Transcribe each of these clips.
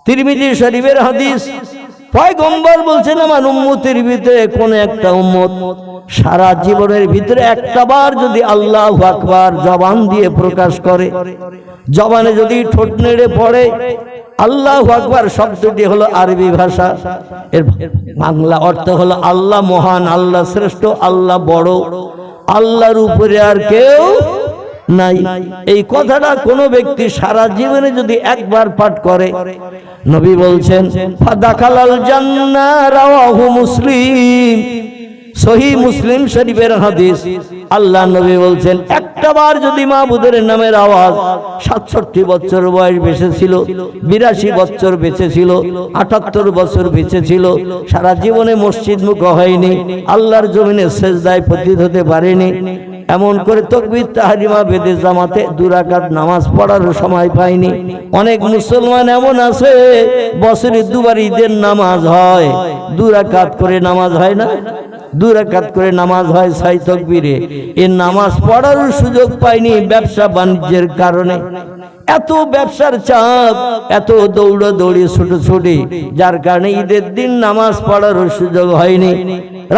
তিরমিজি শরীফের হাদিস, পয়গম্বর বলছেন আমার উম্মতের ভিতরে কোন একটা উম্মত সারা জীবনের ভিতরে একটা বার যদি আল্লাহু আকবার জবান দিয়ে প্রকাশ করে, জবানে যদি ঠোঁট নেড়ে পড়ে, আল্লাহু আকবার শব্দটি হলো আরবি ভাষা, এর বাংলা অর্থ হলো আল্লাহ মহান, আল্লাহ শ্রেষ্ঠ, আল্লাহ বড়, আল্লাহর উপরে আর কেউ নাই। এই কথাটা কোন ব্যক্তি সারা জীবনে যদি একবার পাঠ করে, নবী বলছেন ফাদাখালাল জান্নাহ, রাওয়াহু মুসলিম, সহিহ মুসলিম শরীফের হাদিস। আল্লাহ নবী বলছেন একটা বার যদি মাবুদের নামের আওয়াজ 67 বছর বয়স বেঁচে ছিল, 82 বছর বেঁচে ছিল, 78 বছর বেঁচে ছিল, সারা জীবনে মসজিদ মুখ হয়নি, আল্লাহর জমিনে সেজদায় পতিত হতে পারেনি, এমন করে তাকবীর তাহরিমা বেদে জামাতে 2 রাকাত নামাজ পড়ার সময় পায়নি। অনেক মুসলমান এমন আছে বছরে 2 বার ঈদের নামাজ হয়, 2 রাকাত করে নামাজ হয় না, 2 রাকাত করে নামাজ হয় 6 তাকবীরে, এই নামাজ পড়ার সুযোগ পায়নি ব্যবসা বাণিজ্যের কারণে। এত ব্যবসার চাপ, এত দৌড়াদৌড়ি ছোটাছুটি, যার কারণে ঈদের দিন নামাজ পড়ার সুযোগ হয়নি।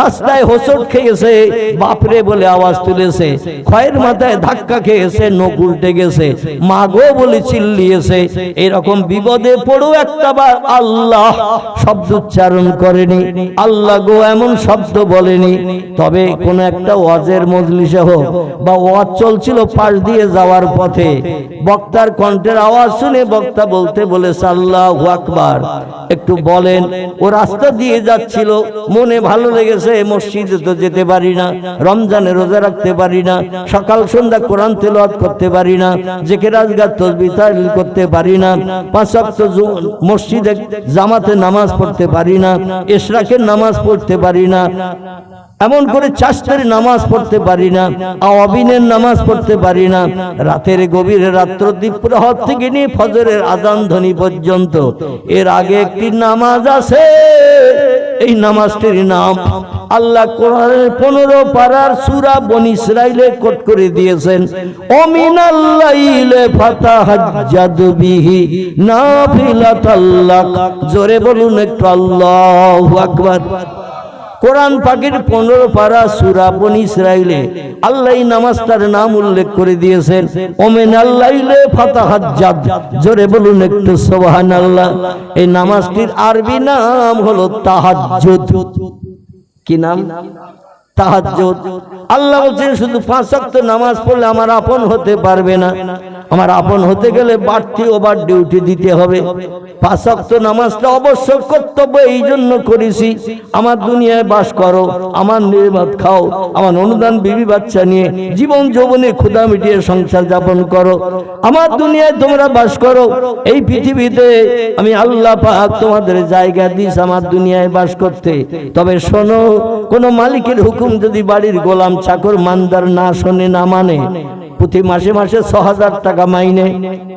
রাস্তায় হোঁচট খেয়েছে, বাপরে বলে আওয়াজ তুলেছে, খয়ের মাথায় ধাক্কা খেয়েছে, নখ উল্টে গেছে, মা গো বলে চিল্লিয়েছে। এরকম বিপদে পড়ো একটা বার আল্লাহ শব্দ উচ্চারণ করেনি, আল্লাহ গো এমন শব্দ বলেনি। তবে কোন একটা ওয়াজের মজলিসে হোক বা ওয়াজ চলছিল, পাশ দিয়ে যাওয়ার পথে বক্তার কণ্ঠের আওয়াজ শুনে বক্তা বলতে বলেছে আল্লাহু আকবার, একটু বলেন। ও রাস্তা দিয়ে যাচ্ছিল, মনে ভালো লেগেছে, মসজিদে তো যেতে পারি না, রমজানে রোজা রাখতে পারি না, সকাল সন্ধ্যা কোরআন তেলাওয়াত করতে পারি না, জিকির আজকার তাসবিহ তাহলিল করতে পারি না, 5 ওয়াক্ত মসজিদে জামাতে নামাজ পড়তে পারি না, ইশরাকের নামাজ পড়তে পারি না, এমন করে চাষের নামাজ পড়তে পারি না, আওয়াবিনের নামাজ পড়তে পারি না। রাতের গভীরে রাত্রদ্বীপ প্রহর থেকে নিয়ে ফজরের আযান ধ্বনি পর্যন্ত এর আগে একটি নামাজ আছে, এই নামাজটির নাম আল্লাহ কোরআনের 15 পারার সূরা বনী ইসরাঈলে কোট করে দিয়েছেন, ওমিনাল লাইলি ফাতাহাজ্জাদ বিহি নাফিলাতাল লাক। জোরে বলুন একটু আল্লাহু আকবার। কোরআন পাকের 15 পারা সূরা বনী ইসরাঈলে আল্লাহ এই নামাজটার নাম উল্লেখ করে দিয়েছেন, ওমিনাল লাইলি ফাতাহাজ্জাদ। জোরে বলুন একটু সুবহানাল্লাহ। এই নামাজটির আরবি নাম হলো তাহাজ্জুদ। কি নাম? তাহাজ্জুদ। আল্লাহ বলছেন শুধু 5 ওয়াক্ত নামাজ পড়লে আমার আপন হতে পারবে না, আমার আপন হতে গেলে বাড়তি ওভার ডিউটি দিতে হবে। 5 ওয়াক্ত নামাজটা অবশ্য কর্তব্য, এই জন্য করেছি আমার দুনিয়ায় বাস করো, আমার নির্বাত খাও, আমার অনুদান বিবি বাচ্চা নিয়ে জীবন যৌবনে ক্ষুধা মিটিয়ে সংসার যাপন করো, আমার দুনিয়ায় তোমরা বাস করো। এই পৃথিবীতে আমি আল্লাহ পাক তোমাদের জায়গা দিয়েছি আমার দুনিয়ায় বাস করতে। তবে শোনো, কোন মালিকের হুকুম যদি বাড়ির গোলাম চাকর মানদার না শোনে, না মানে, প্রতি মাসে মাসে 6000 টাকা মাইনে,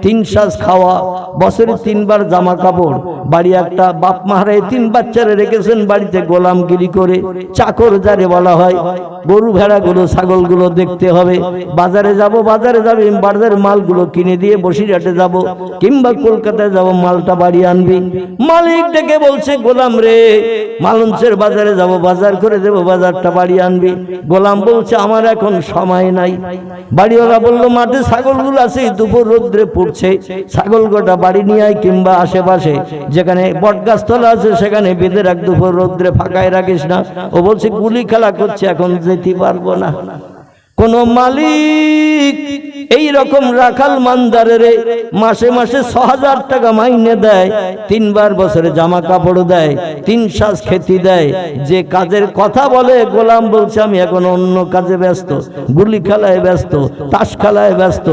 3 সাজ খাওয়া, বছরে 3 বার জামা কাপড়, বাড়ি একটা বাপ মাহারায় 3 বাচ্চারে রেখেছেন বাড়িতে গোলামগিরি করে, চাকর যারে বলা হয়। গরু ভেড়াগুলো ছাগলগুলো দেখতে হবে, বাজারে যাব, বাজারের মালগুলো কিনে দিয়ে বসিরহাটে যাব কিংবা কলকাতায় যাব, মালটা বাড়ি আনবি। মালিক ডেকে বলছে গোলাম রে, মালঞ্চের বাজারে যাব, বাজার করে দেব, বাজারটা বাড়ি আনবি। গোলাম বলছে আমার এখন সময় নাই। বাড়িওয়ালা বলল মাঠে ছাগলগুলো আছে, দুপুর রোদ্রে পড়ছে, ছাগল গোটা বাড়ি নিয়ে আয় কিংবা আশেপাশে যেখানে বটগাছতলা আছে সেখানে বেঁধে রাখ, দুপুর রোদ্রে ফাঁকায় রাখিস না। ও বলছে গুলি খেলা করছে, এখন যেতে পারবো না। কোন মালিক এই রকম রাখাল মানদারের মাসে মাসে 6000 টাকা মাইনে দেয়, 3 বার বছরে জামা কাপড় দেয়, 3 সাজ খেতি দেয়, যে কাজের কথা বলে গোলাম বলছে আমি এখন অন্য কাজে ব্যস্ত, গুলি খেলায় ব্যস্ত, তাস খেলায় ব্যস্ত,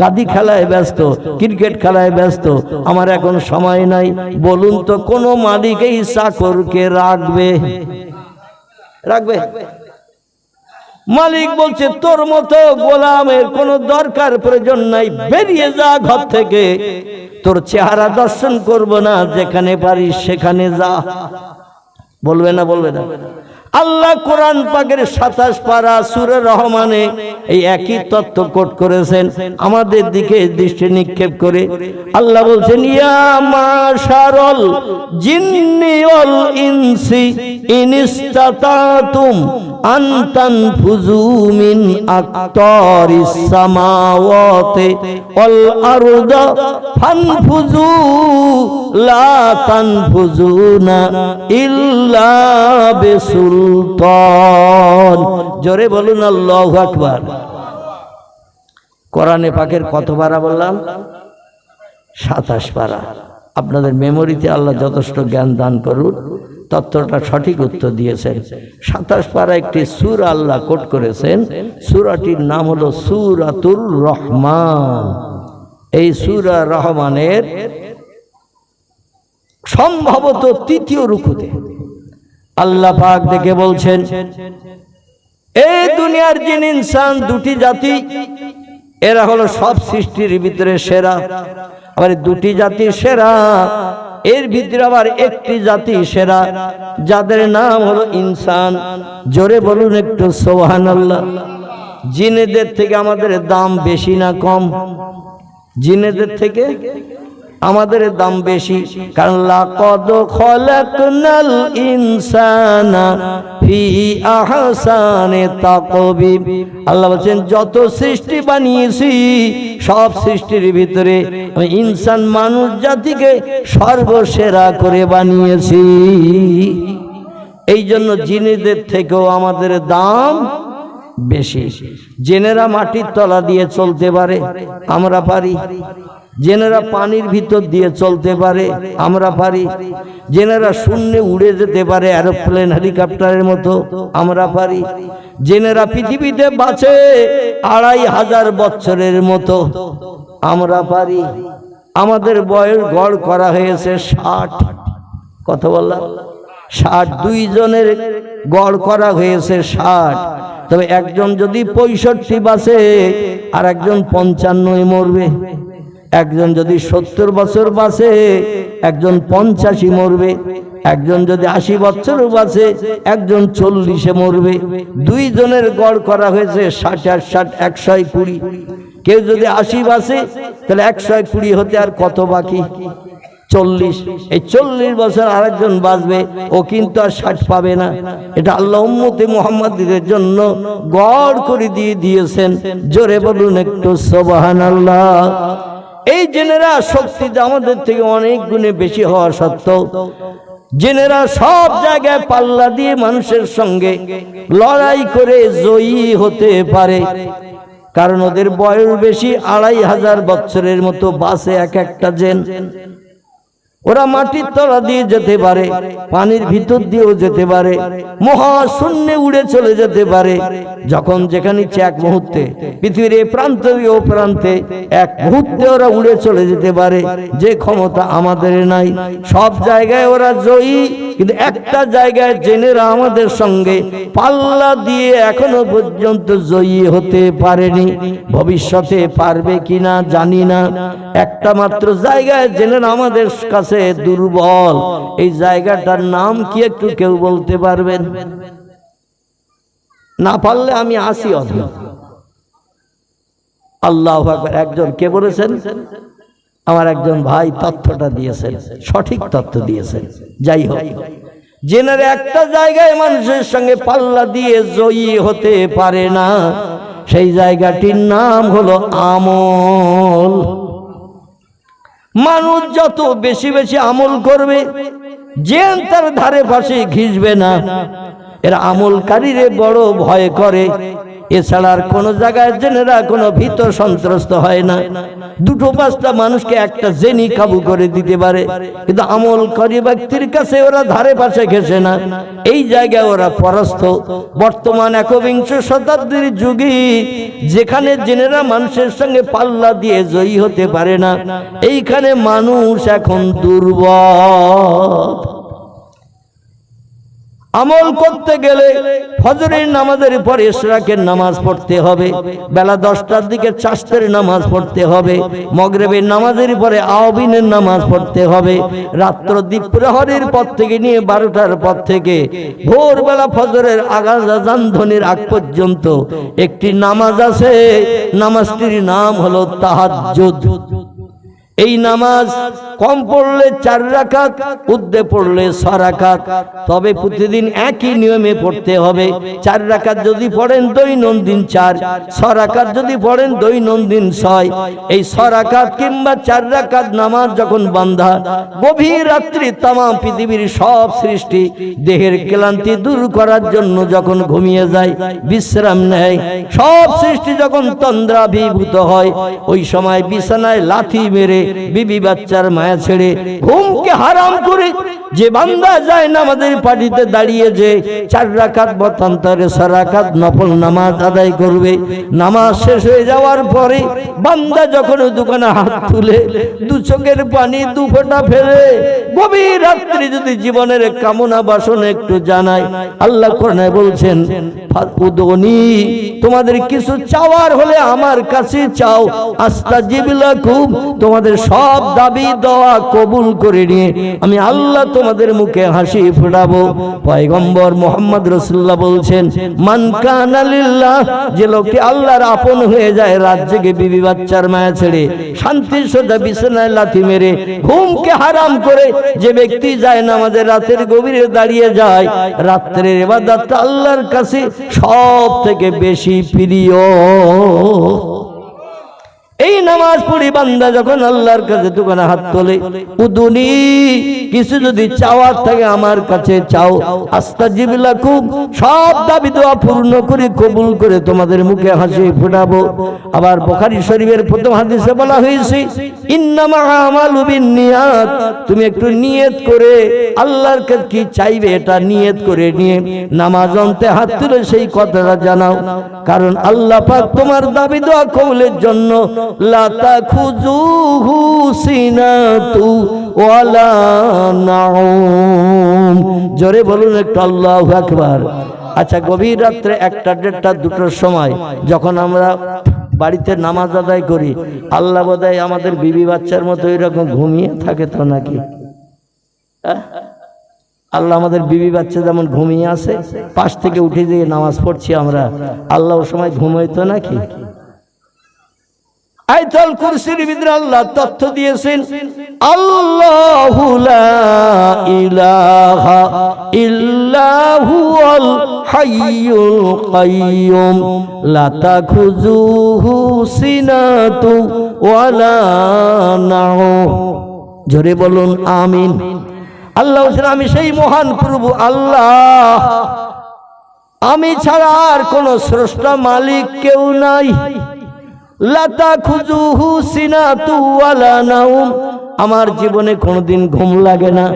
গাদি খেলায় ব্যস্ত, ক্রিকেট খেলায় ব্যস্ত, আমার এখন সময় নাই। বলুন তো কোন মালিক এই চাকরকে রাখবে? মালিক বলছে তোর মতো গোলামের কোনো দরকার প্রয়োজন নাই, বেরিয়ে যা ঘর থেকে, তোর চেহারা দর্শন করব না, যেখানে পারিস সেখানে যা। বলবে না? আল্লাহ কোরআন পাকের 27 পারা সূরা রহমানে এই একই তত্ত্ব কোট করেছেন আমাদের দিকে দৃষ্টি নিক্ষেপ করে। আল্লাহ বলছেন ইয়া মাশারাল জিন্নি ওয়াল ইনসি ইনিস্তাতাতুম আন তানফুযু মিন আকতারিস সামাওয়াতি ওয়াল আরদা ফানফুযু লা তানফুযুনা ইল্লা বিসুলতান। জোরে বলুন আল্লাহু আকবার। কোরআনে পাকের কত পারা বললাম? 27 পারা। আপনাদের মেমোরিতে আল্লাহ যথেষ্ট জ্ঞান দান করুন। তত্ত্বটা সঠিক উত্তর দিয়েছেন। 27 পারা একটি সূরা আল্লাহ কোট করেছেন। সূরাটির নাম হলো সূরাতুর রহমান। এই সূরা রহমানের সম্ভবত 3য় রুকুতে আল্লাহ পাক দেখে বলছেন এই দুনিয়ার জিন ইনসান দুটি জাতি, এরা হলো সব সৃষ্টির ভিতরে সেরা। আবার দুটি জাতি সেরা, এর ভিতরে আবার একটি জাতি সেরা, যাদের নাম হলো ইনসান। জোরে বলুন একটু সুবহানাল্লাহ। জিনেদের থেকে আমাদের দাম বেশি না কম? জিনেদের থেকে আমাদের দাম বেশি, কারণ লাকাদ খলাকনাল ইনসানা ফি আহসানি তাকবীব। আল্লাহ বলেন যত সৃষ্টি বানিয়েছি সব সৃষ্টির ভিতরে আমি ইনসান মানুষ জাতিকে সর্বসেরা করে বানিয়েছি। এই জন্য জিনেদের থেকেও আমাদের দাম বেশি। জেনেরা মাটির তলা দিয়ে চলতে পারে, আমরা পারি। জেনেরা পানির ভিতর দিয়ে চলতে পারে, আমরা পারি। জেনেরা শূন্যে উড়ে যেতে পারে এরোপ্লেন হেলিকপ্টারের মতো, আমরা পারি। জেনেরা পৃথিবীতে বাঁচে 2500 বছরের মতো, আমরা পারি। আমাদের বয়স গড় করা হয়েছে 60। কত বললাম? 60। 2 জনের গড় করা হয়েছে 60। তবে একজন যদি 65 বাঁচে আর একজন 55 মরবে। একজন যদি 70 বছর বাঁচে একজন 85 মরবে। একজন যদি 80 বছর বাঁচে একজন 40 মরবে। 2 জনের গড় করা হয়েছে 60 আর 60 120। কেউ যদি 80 বাঁচে তাহলে 120 হতে আর কত বাকি? 40। এই 40 বছর আরেকজন বাঁচবে, ও কিন্তু আর 60 পাবে না। এটা আল্লাহ উম্মতে মুহাম্মাদীদের জন্য গড় করে দিয়েছেন। জোরে বলুন একটু সুবহানাল্লাহ। এই জেনেরা শক্তি আমাদের থেকে অনেক গুণে বেশি হওয়া সত্ত্বেও জেনেরা সব জায়গায় পাল্লা দিয়ে মানুষের সঙ্গে লড়াই করে জয়ী হতে পারে, কারণ ওদের বয়স বেশি। 2500 বছরের মতো বাঁচে এক একটা জেন। ওরা মাটির তলা দিয়ে যেতে পারে, পানির ভিতর দিয়েও যেতে পারে, মহাশূন্যে উড়ে চলে যেতে পারে। যখন যেখানে ইচ্ছে এক মুহূর্তে পৃথিবীর এই প্রান্ত ও প্রান্তে এক মুহূর্তে ওরা উড়ে চলে যেতে পারে, যে ক্ষমতা আমাদের নাই। সব জায়গায় ওরা জয়ী, কিন্তু একটা জায়গায় জেনেরা আমাদের সঙ্গে পাল্লা দিয়ে এখনো পর্যন্ত জয়ী হতে পারেনি। ভবিষ্যতে পারবে কিনা জানি না। একটা মাত্র জায়গায় জেনেরা আমাদের কাছে দুর্বল। এই জায়গাটার নাম কি একটু কেউ বলতে পারবেন? না পারলে আমি আসি অধম। আল্লাহু আকবার। একজন কে বলেছেন? আমার একজন ভাই তথ্যটা দিয়েছেন, সঠিক তথ্য দিয়েছেন। যাই হোক, জেনারে একটা জায়গায় মানুষের সঙ্গে পাল্লা দিয়ে জয়ী হতে পারে না, সেই জায়গাটির নাম হলো আমল। মানুষ যত বেশি বেশি আমল করবে, জেন তার ধারে পাশে ঘিসবে না। এরা আমলকারীরে বড় ভয় করে। এছাড়া আর কোন জায়গায় জেনেরা কোনো ভীত সন্ত্রস্ত হয় না। 2-5টা মানুষকে একটা জেনি কাবু করে দিতে পারে, কিন্তু আমলকারী ব্যক্তির কাছে ওরা ধারে পাশে ঘেসে না। এই জায়গায় ওরা পরাস্ত। বর্তমান 21 শতাব্দীর যুগে যেখানে জেনেরা মানুষের সঙ্গে পাল্লা দিয়ে জয়ী হতে পারে না, এইখানে মানুষ এখন দুর্বল। আমল করতে গেলে ফজরের নামাজের পরে ইশরাকের নামাজ পড়তে হবে, বেলা 10টার দিকে চাশতের নামাজ পড়তে হবে, মাগরিবের নামাজের পরে আওবিনের নামাজ পড়তে হবে, রাত্র দ্বীপ্রহরের পর থেকে নিয়ে 12টার পর থেকে ভোরবেলা ফজরের আজান ধ্বনির আগ পর্যন্ত একটি নামাজ আছে, নামাজটির নাম হলো তাহাজ্জুদ। এই নামাজ কম পড়লে 4 রাকাত, ঊর্ধ্বে পড়লে 6 রাকাত, তবে প্রতিদিন একই নিয়মে পড়তে হবে। 4 রাকাত যদি পড়েন দৈনন্দিন 4, 6 রাকাত যদি পড়েন দৈনন্দিন 6। এই 6 রাকাত কিংবা 4 রাকাত নামাজ যখন বান্দা গভীর রাত্রি তামাম পৃথিবীর সব সৃষ্টি দেহের ক্লান্তি দূর করার জন্য যখন ঘুমিয়ে যায়, বিশ্রাম নেয়, সব সৃষ্টি যখন তন্দ্রাভিভূত হয়, ওই সময় বিছানায় লাথি মেরে বিবি বাচ্চার মায়া ছেড়ে ঘুমকে হারাম করে যে বান্দা যায় নামাজের পাটিতে দাঁড়িয়ে যে 4 রাকাত মতান্তরে 6 রাকাত নফল নামাজ আদায় করবে, নামাজ শেষ হয়ে যাওয়ার পরে বান্দা যখন দোকানে হাত তুলে 2 চোখের পানি 2 ফোঁটা ফেলে গভীর রাত্রি যদি জীবনের কামনা বাসনা একটু জানায়, আল্লাহ কোরআনে বলছেন ফাকুদুনি, তোমাদের কিছু চাওয়ার হলে আমার কাছে চাও, আস্তাজিব লাকুম, তোমাদের সব দাবি দোয়া কবুল করে নিয়ে আমি আল্লাহ তোমাদের মুখে হাসি ফোটাবো। পয়গম্বর মুহাম্মদ রাসূলুল্লাহ বলছেন, মান কানা লিল্লাহ, যে লোকটি আল্লাহর আপন হয়ে যায় রাত জেগে বিবি বাচ্চার মায়া ছেড়ে শান্তির সাথে বিছানায় লাথি মেরে ঘুমকে হারাম করে যে ব্যক্তি যায় নামাজের রাতের গভীরে দাঁড়িয়ে যায়, রাত্রের ইবাদতটা আল্লাহর কাছে সব থেকে বেশি প্রিয়। এই নামাজ পড়ি বান্দা যখন আল্লাহর কাছে দোকানে হাত তোলে, উদুনি, কিছু যদি চাওয়ার থাকে আমার কাছে চাও, আস্তাজিব লাকুম, সব দাবি দোয়া পূর্ণ করে কবুল করে তোমাদের মুখে হাসি ফোটাবো। আবার বুখারী শরীফের প্রথম হাদিসে বলা হয়েছে, ইন্নামা আমালু বিন্নিয়াত, তুমি একটু নিয়ত করে আল্লাহর কাছে কি চাইবে এটা নিয়ত করে নিয়ে নামাজ অন্তে হাত তুলে সেই কথাটা জানাও, কারণ আল্লাহ পাক তোমার দাবি দোয়া কবুলের জন্য লা তাখুযুহু সিনাতু ওয়ালা নাউম। জোরে বলুন একটু আল্লাহু আকবার। আচ্ছা, গভীর রাত্রে 1টা, 1:30, 2টোর সময় যখন আমরা বাড়িতে নামাজ আদায় করি, আল্লাহ বোধহয় আমাদের বিবি বাচ্চার মতো এরকম ঘুমিয়ে থাকে তো নাকি? আল্লাহ আমাদের বিবি বাচ্চা যেমন ঘুমিয়ে আছে, পাশ থেকে উঠে দিয়ে নামাজ পড়ছি আমরা, আল্লাহ ও সময় ঘুমাইতো নাকি? আয়াতুল কুরসির ভিতরে আল্লাহ তথ্য দিয়েছেন, আল্লাহু লা ইলাহা ইল্লা হুয়াল হাইয়ুল কাইয়ুম লা তাখুযুহু সিনাতু ওয়ালা নাউম। জোরে বলুন আমিন। আল্লাহ বলেন, আমি সেই মহান প্রভু আল্লাহ, আমি ছাড়া আর কোন স্রষ্টা মালিক কেউ নাই। লা তাখুযুহু সিনাতু ওয়ালা নাউম, আমার জীবনে কোনোদিন ঘুম লাগে না,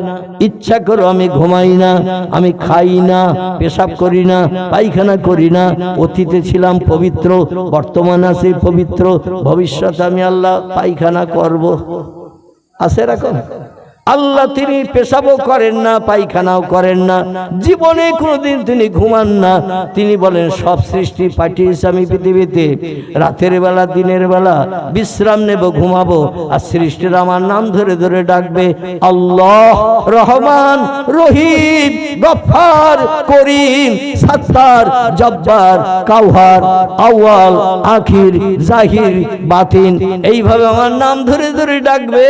ইচ্ছা করো আমি ঘুমাই না, আমি খাই না, পেশাব করি না, পায়খানা করি না, অতীতে ছিলাম পবিত্র, বর্তমানে আছি পবিত্র, ভবিষ্যতে আমি আল্লাহ পায়খানা করব। আছে এরকম? আল্লাহ তিনি পেশাবও করেন না, পায়খানাও করেন না, জীবনে কোনোদিন তিনি ঘুমান না। তিনি বলেন, সব সৃষ্টি পাঠিয়েছে আমি পৃথিবীতে রাতের বেলা দিনের বেলা বিশ্রাম নেব, ঘুমাবো, আর সৃষ্টির আমার নাম ধরে ধরে ডাকবে, আল্লাহ, রহমান, রহিম, গফফার, করিম, সাত্তার, জব্বার, কাউহার, আউয়াল, আখির, জাহির, বাতিন, এইভাবে আমার নাম ধরে ধরে ডাকবে,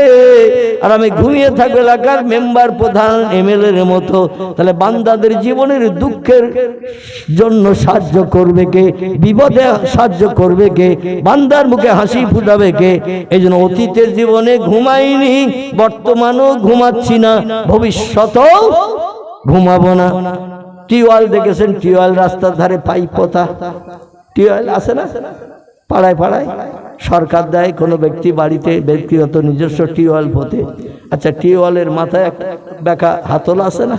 আর আমি ঘুমিয়ে থাকবো এলাকার মেম্বার, প্রধান, এমএলএ এর মতো। তাহলে বান্দাদের জীবনের দুঃখের জন্য সাহায্য করবে কে? বিপদে সাহায্য করবে কে? বান্দার মুখে হাসি ফুটাবে কে? এই জন্য অতীতের জীবনে ঘুমাইনি, বর্তমানেও ঘুমাচ্ছি না, ভবিষ্যতেও ঘুমাবো না। টিউবওয়েল দেখেছেন? টিউবওয়েল রাস্তার ধারে পাইপ পোতা, টিউবওয়েল আছে না পাড়ায় পাড়ায়? সরকার দেয়, কোনো ব্যক্তি বাড়িতে ব্যক্তিগত নিজস্ব টিউবওয়েল পোতে। আচ্ছা, টিউবওয়েলের মাথায় বেকা হাতল আছে না?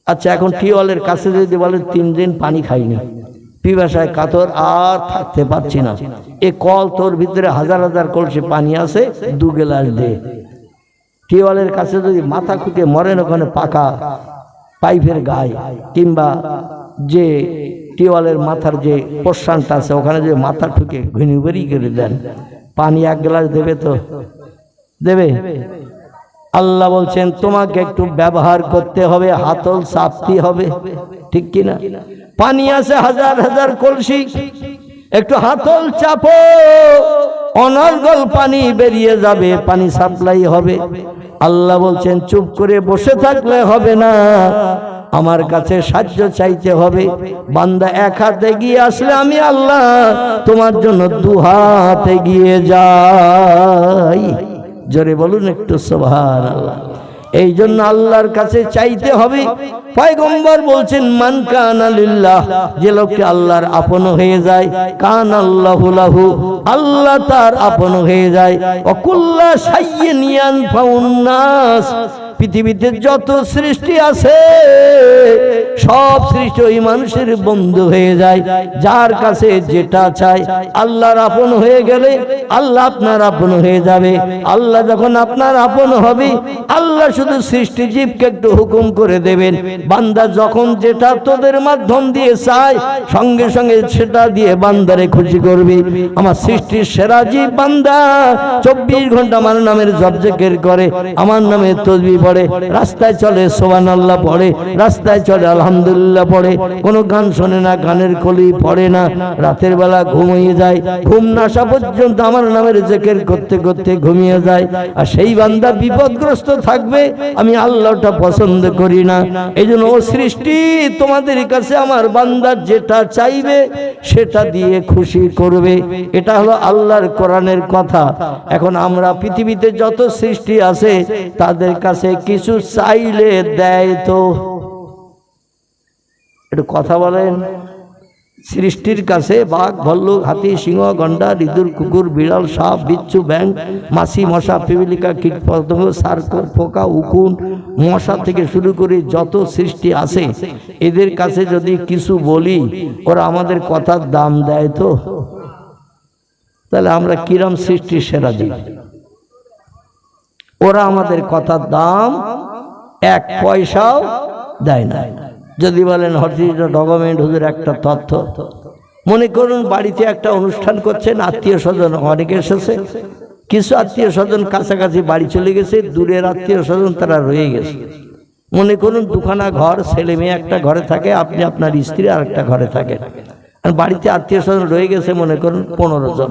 আচ্ছা, এখন টিউবওয়েলের কাছে যদি বলে 3 দিন পানি খাইনি, পিপাসায় কাতর, আর থাকতে পারছি না, এ কল তোর ভিতরে হাজার হাজার কলসি পানি আছে, 2 গ্লাস দে। টিউবওয়েলের কাছে যদি মাথা খুঁটে মরেন, ওখানে পাকা পাইপের গায়ে কিংবা যে টিওয়ালের মাথার যে পোর্শনটা আছে ওখানে যে মাথা ঠুকে ঘুনি বেরিয়ে করে দেন, পানি এক গ্লাস দেবে তো দেবে? আল্লাহ বলছেন তোমাকে একটু ব্যবহার করতে হবে, হাতল চাপতে হবে, ঠিক কিনা? পানি আছে হাজার হাজার কলসি, একটু হাতল চাপো, অনর্গল পানি বেরিয়ে যাবে, পানি সাপ্লাই হবে। আল্লাহ বলছেন চুপ করে বসে থাকলে হবে না, আমার কাছে সাহায্য চাইতে হবে। বান্দা এক হাতে এগিয়ে আসলে আমি আল্লাহ তোমার জন্য দু হাত এগিয়ে যাই। জোরে বলুন একটু সুবহানাল্লাহ। এই জন্য আল্লাহর কাছে চাইতে হবে। পয়গম্বর বলছেন মান কানা লিল্লাহ, যে লোকটি আল্লাহর আপন হয়ে যায়, কানাল্লাহু লাহু, আল্লাহ তার আপন হয়ে যায়। ওয়া কুল্লা শাইইন ইয়ানফাউন নাস, পৃথিবীতে যত সৃষ্টি আছে সব সৃষ্টি ওই মানুষের বন্ধু হয়ে যায়, যার কাছে যেটা চায়। আল্লাহর আপন হয়ে গেলে আল্লাহ আপনার আপন হয়ে যাবে। আল্লাহ যখন আপনার আপন হবে, আল্লাহ শুধু সৃষ্টি জীবকে একটু হুকুম করে দেবেন, বান্দা যখন যেটা তোদের মাধ্যম দিয়ে চায় সঙ্গে সঙ্গে সেটা দিয়ে বান্দারে খুশি করবি। আমার সৃষ্টির সেরা জীব বান্দা 24 ঘন্টা আমার নামের জপ জিকির করে, আমার নামে তাসবিহ পড়ে, রাস্তায় চলে সুবহানাল্লাহ পড়ে, রাস্তায় চলে আলহামদুলিল্লাহ পড়ে, কোনো গান শোনে না, গানের কলি পড়ে না, রাতের বেলা ঘুমিয়ে যায়, ঘুম না আসা পর্যন্ত আমার নামের জিকির করতে করতে ঘুমিয়ে যায়। আর সেই বান্দা বিপদগ্রস্ত থাকবে, আমি আল্লাহটা পছন্দ করি না। এই জন্য ও সৃষ্টি তোমাদের কাছে আমার বান্দা যেটা চাইবে সেটা দিয়ে খুশি করবে। এটা হলো আল্লাহর কোরআনের কথা। এখন আমরা পৃথিবীতে যত সৃষ্টি আছে তাদের কাছে কিছু চাইলে দেয় তো? একটু কথা বলেন। সৃষ্টির কাছে বাঘ, ভাল্লুক, হাতি, সিংহ, গন্ডার, ইঁদুর, কুকুর, বিড়াল, সাপ, বিচ্ছু, ব্যাঙ, মাছি, মশা, পিপিলিকা, কীট পতঙ্গ, সার্কো, পোকা, উকুন, মশা থেকে শুরু করে যত সৃষ্টি আছে এদের কাছে যদি কিছু বলি ওরা আমাদের কথার দাম দেয় তো? তাহলে আমরা কিরম সৃষ্টির সেরা জীব? ওরা আমাদের কথার দাম এক পয়সাও দেয় না। যদি বলেন হরজিটা ডকুমেন্ট হুজুর একটা তথ্য, মনে করুন বাড়িতে একটা অনুষ্ঠান করছেন, আত্মীয় স্বজন অনেক এসেছে, কিছু আত্মীয় স্বজন কাছাকাছি বাড়ি চলে গেছে, দূরের আত্মীয় স্বজন তারা রয়ে গেছে। মনে করুন দুখানা ঘর, ছেলে মেয়ে একটা ঘরে থাকে, আপনি আপনার স্ত্রী আর একটা ঘরে থাকেন, আর বাড়িতে আত্মীয় স্বজন রয়ে গেছে মনে করুন 15 জন।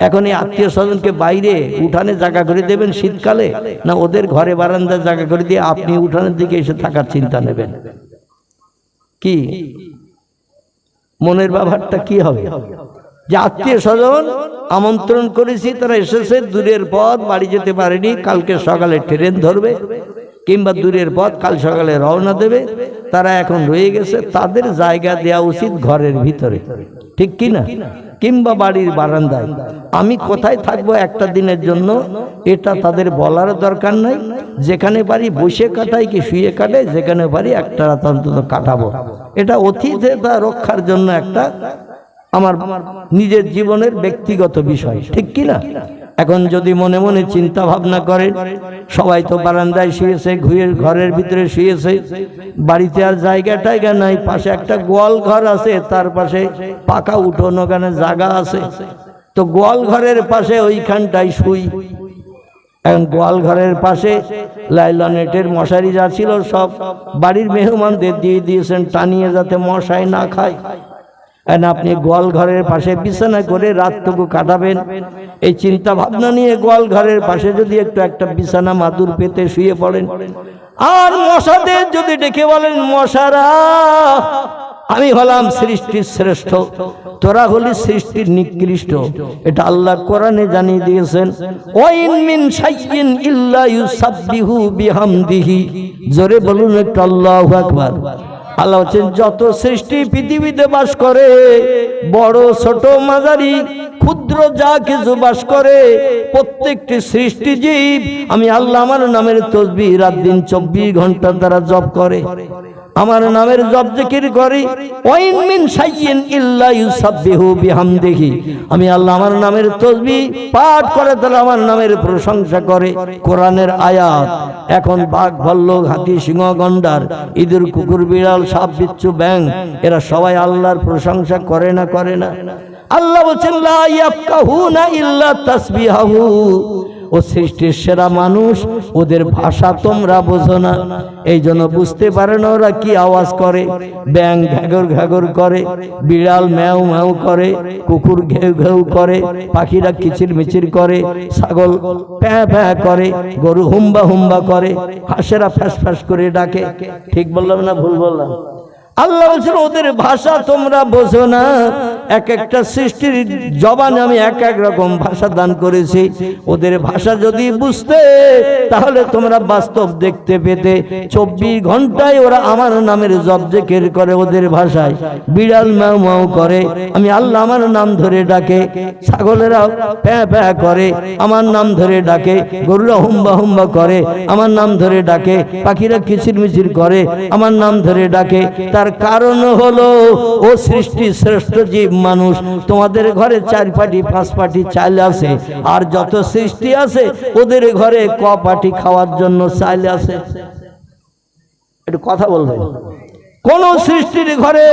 এখন এই আত্মীয় স্বজনকে বাইরে উঠানে জায়গা করে দেবেন শীতকালে, না ওদের ঘরে বারান্দায় জায়গা করে দিয়ে আপনি উঠানের দিকে এসে থাকার চিন্তা নেবেন? কি মনের ব্যাপারটা কি হবে? যে আত্মীয় স্বজন আমন্ত্রণ করেছি, তারা এসেছে, দূরের পথ, বাড়ি যেতে পারেনি, কালকে সকালে ট্রেন ধরবে কিংবা দূরের পথ, কাল সকালে রওনা দেবে, তারা এখন রয়ে গেছে, তাদের জায়গা দেওয়া উচিত ঘরের ভিতরে, ঠিক কিনা? কিংবা বাড়ির বারান্দায়। আমি কোথায় থাকবো একটা দিনের জন্য এটা তাদের বলার দরকার নাই। যেখানে পারি বসে কাটাই কি শুয়ে কাটে, যেখানে পারি একটা রাত অন্তত কাটাবো। এটা অতিথিতা রক্ষার জন্য একটা আমার নিজের জীবনের ব্যক্তিগত বিষয়, ঠিক কিনা? এখন যদি মনে মনে চিন্তা ভাবনা করেন, সবাই তো বারান্দায় শুয়েছে, ঘরের ভিতরে শুয়েছে, বাড়িতে আর জায়গা নাই, পাশে একটা গোয়াল ঘর আছে, তার পাশে পাকা উঠোন, ওখানে জায়গা আছে, তো গোয়াল ঘরের পাশে ওইখানটাই শুই। এখন গোয়াল ঘরের পাশে লাইলনেটের মশারি যা ছিল সব বাড়ির মেহমানদের দিয়ে দিয়েছেন টানিয়ে, যাতে মশাই না খায়। আপনি গোয়াল ঘরের পাশে বিছানা করে রাতটুকু কাটাবেন, এই চিন্তা ভাবনা নিয়ে গোয়াল ঘরের পাশে যদি একটু একটা বিছানা মাদুর পেতে শুয়ে পড়েন, আর মশাদের যদি ডেকে বলেন মশারা আমি হলাম সৃষ্টির শ্রেষ্ঠ, তোরা হলি সৃষ্টির নিকৃষ্ট, এটা আল্লাহ কোরআনে জানিয়ে দিয়েছেন। ওয়াইন মিন শাইইন ইল্লা ইউসাব্বিহু বিহামদিহি, জোরে বলুন একটু আল্লাহু আকবার। আল্লাহ বলেন যত সৃষ্টি পৃথিবীতে বাস করে, বড় ছোট মাঝারি ক্ষুদ্র যা কিছু বাস করে, প্রত্যেকটি সৃষ্টি জীব আমি আল্লাহ আমার নামের তাসবিহ রাত দিন 24 ঘন্টা তারা জপ করে। আমার নামের জপ জিকির করে, ওয়াইন মিন শাইইন ইল্লা ইউসাব্বিহু বিহামদিহি, আমি আল্লাহ আমার নামের তাসবিহ পাঠ করে তাহলে আমার নামের প্রশংসা করে। কোরআনের আয়াত। এখন বাঘ, ভাল্লুক, হাতি, সিংহ, গন্ডার, ইঁদুর, কুকুর, বিড়াল, সাপ, বিচ্ছু, ব্যাঙ এরা সবাই আল্লাহর প্রশংসা করে না করে না? আল্লাহ বলেন লা ইয়াফকাহুনা ইল্লা তাসবিহাহু, ও সৃষ্টির সেরা মানুষ, ওদের ভাষা তোমরা বোঝো না, এই জন্য বুঝতে পারে না ওরা কি আওয়াজ করে। ব্যাঙ ঘ্যাগর ঘ্যাগর করে, বিড়াল ম্যাও ম্যাও করে, কুকুর ঘেউ ঘেউ করে, পাখিরা কিচির মিচির করে, ছাগল প্যাঁ প্যাঁ করে, গরু হুম্বা হুম্বা করে, হাঁসেরা ফ্যাস ফ্যাস করে ডাকে। ঠিক বললাম না ভুল বললাম? আল্লাহ বলছেন ওদের ভাষা তোমরা বোঝো না। এক একটা সৃষ্টির জবানে আমি এক এক রকম ভাষা দান করেছি, ওদের ভাষা যদি বুঝতে তাহলে তোমরা বাস্তব দেখতে পেতে। 24 ঘন্টায় ওরা আমার নামের জপ জিকির করে ওদের ভাষায়। বিড়াল ম্যাও ম্যাও করে, আমি আল্লাহ আমার নাম ধরে ডাকে। ছাগলেরা প্যাঁ প্যাঁ করে, আমার নাম ধরে ডাকে। গরুরা হুম্বা হুম্বা করে, আমার নাম ধরে ডাকে। পাখিরা কিচির মিচির করে, আমার নাম ধরে ডাকে। তার কারণ হলো ও সৃষ্টি শ্রেষ্ঠ জীব মানুষ, তোমাদের ঘরে 4 পাটি 5 পাটি চাল আছে, আর যত সৃষ্টি আছে ওদের ঘরে ক পাটি খাওয়ার জন্য চাল আছে? একটু কথা বলবেন। কোন সৃষ্টির ঘরে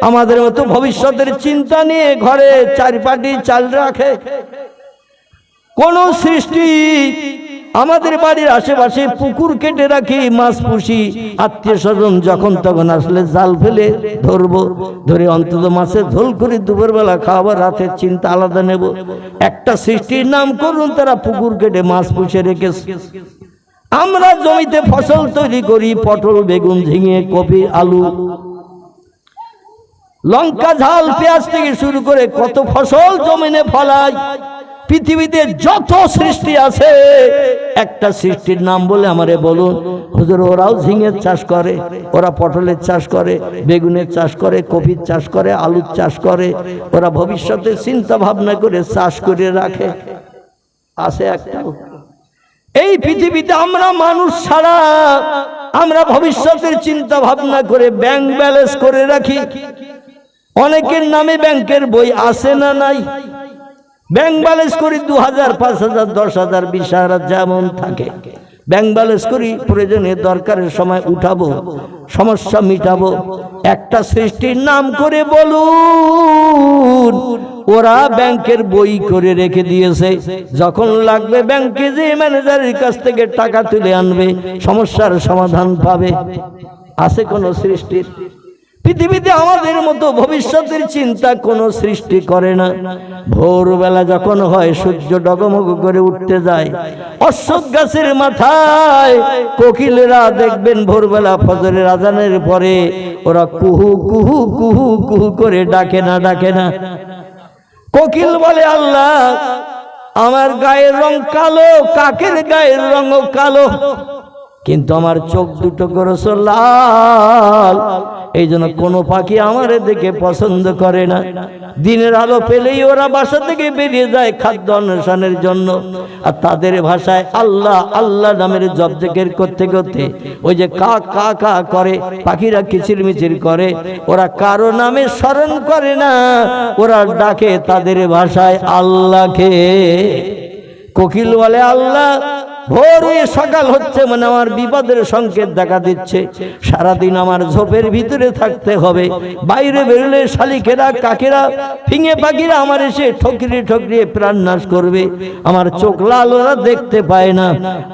আমাদের মতো ভবিষ্যতের চিন্তা নিয়ে ঘরে 4 পাটি চাল রাখে? কোন সৃষ্টি আমাদের বাড়ির আশেপাশে পুকুর কেটে রাখি, মাছ পুষি, আত্মীয় স্বজন যখন তখন আসলে জাল ফেলে ধরবো, ধরে অন্তত মাছের ঝোল করে দুপুরবেলা খাওয়াবার, রাতের চিন্তা আলাদা নেব। একটা সৃষ্টির নাম করুন, তারা পুকুর কেটে মাছ পুষে রেখেছে। আমরা জমিতে ফসল তৈরি করি, পটল, বেগুন, ঝিঙে, কপি, আলু, লঙ্কা, ঝাল, পেঁয়াজ থেকে শুরু করে কত ফসল জমিনে ফলাই। পৃথিবীতে যত সৃষ্টি আছে একটা সৃষ্টির নাম বলে আমারে বলুন। হুজুর ওরাও ঝিঙের চাষ করে, ওরা পটলের চাষ করে, বেগুনের চাষ করে, কপির চাষ করে, আলুর চাষ করে, ওরা ভবিষ্যতে চিন্তা ভাবনা করে চাষ করে রাখে। আছে একটা? এই পৃথিবীতে আমরা মানুষ ছাড়া আমরা ভবিষ্যতের চিন্তা ভাবনা করে ব্যাংক ব্যালেন্স করে রাখি। অনেকের নামে ব্যাংকের বই আছে না নাই? ব্যাংক ব্যালেন্স করি 2000, 5000, 10,000, 20,000 যেমন থাকে। ব্যাংক ব্যালেন্স করি, প্রয়োজনে দরকারের সময় উঠাবো, সমস্যা মিটাবো। একটা সৃষ্টির নাম করে বলুন, ওরা ব্যাংকের বই করে রেখে দিয়েছে, যখন লাগবে ব্যাংকে যে ম্যানেজারের কাছ থেকে টাকা তুলে আনবে, সমস্যার সমাধান পাবে। আছে কোন সৃষ্টির? পৃথিবীতে আমাদের মতো ভবিষ্যতের চিন্তা কোন সৃষ্টি করে না। ভোরবেলা যখন হয় সূর্য ডগমগ করে উঠতে যায়, অশ্বত্থ গাছের মাথায় কোকিলেরা দেখবেন ভোরবেলা ফজরের আজানের পরে ওরা কুহু কুহু কুহু কুহু করে ডাকে না ডাকে না? কোকিল বলে আল্লাহ আমার গায়ের রং কালো, কাকের গায়ের রঙও কালো, কিন্তু আমার চোখ দুটো করেছো লাল, এই জন্য কোনো পাখি আমারে দেখে পছন্দ করে না। দিনের আলো পেলেই ওরা বাসা থেকে বেরিয়ে যায় খাদ্য অন্বেষণের জন্য। আর তাদের ভাষায় আল্লাহ আল্লাহ নামের জপ জিকির করতে করতে ওই যে কা কা কা করে, পাখিরা কিচিরমিচির করে, ওরা কারো নামে স্মরণ করে না, ওরা ডাকে তাদের ভাষায় আল্লাহকে। কোকিল বলে আল্লাহ ভোর হয়ে সকাল হচ্ছে মানে আমার বিপদের সংকেত দেখা দিচ্ছে, সারাদিন আমার ঝোপের ভিতরে থাকতে হবে, বাইরে বেরোলে শালিকেরা কাকেরা ফিঙে পাখিরা আমার এসে ঠকরিয়ে ঠকরিয়ে প্রাণ নাশ করবে, আমার চোখ লাল, ওরা দেখতে পায় না।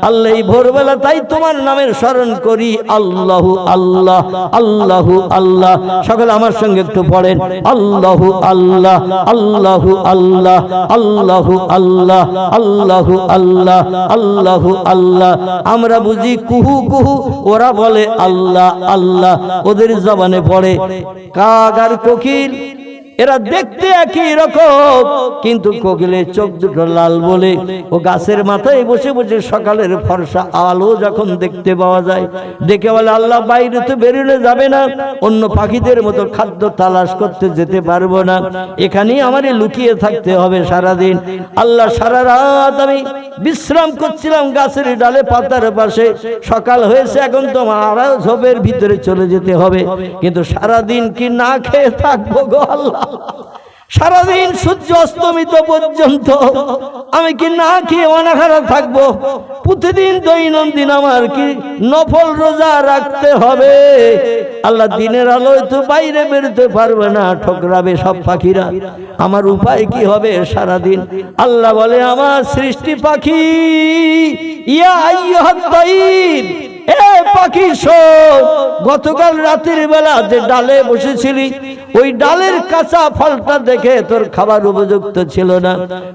আল্লাহ এই ভোরবেলা তাই তোমার নামের স্মরণ করি, আল্লাহু আল্লাহ আল্লাহু আল্লাহ। সকলে আমার সঙ্গে একটু পড়েন, আল্লাহু আল্লাহ আল্লাহু আল্লাহ আল্লাহু আল্লাহ আল্লাহু আল্লাহ আল্লাহু আল্লাহ। আমরা বুঝি কুহু কুহু, ওরা বলে আল্লাহ আল্লাহ। ওদের জবানে পড়ে কাক আর কোকিল এরা দেখতে একই রকম, কিন্তু কোকিলের চোখ দুটো লাল বলে ও গাছের মাথায় বসে বসে সকালের ফর্সা আলো যখন দেখতে পাওয়া যায়, দেখে বলে আল্লাহ বাইরে তো বেরোনো যাবে না, অন্য পাখিদের মতো খাদ্য তালাশ করতে যেতে পারবো না, এখানেই আমারে লুকিয়ে থাকতে হবে সারাদিন। আল্লাহ সারা রাত আমি বিশ্রাম করছিলাম গাছের ডালে পাতার পাশে, সকাল হয়েছে এখন তো আমার ঝোপের ভিতরে চলে যেতে হবে, কিন্তু সারাদিন কি না খেয়ে থাকবো গো আল্লাহ? সারাদিন সূর্য অস্তমিত পর্যন্ত আমি কি না খেয়ে অনাহারা থাকবো? প্রতিদিন দৈনন্দিন আমার কি নফল রোজা রাখতে হবে। আল্লাহ দিনের আলোয় তো বাইরে বেরোতে পারবে না, ঠকরাবে সব পাখিরা, আমার উপায় কি হবে সারাদিন? আল্লাহ বলে আমার সৃষ্টি পাখি, ইয়া আইয়ুহাত তাইর, এ পাখি শোন, গতকাল রাতের বেলা যে ডালে বসেছিলি ওই ডালের কাঁচা ফলটা দেখে তোর খাবার উপযুক্ত ছিল না,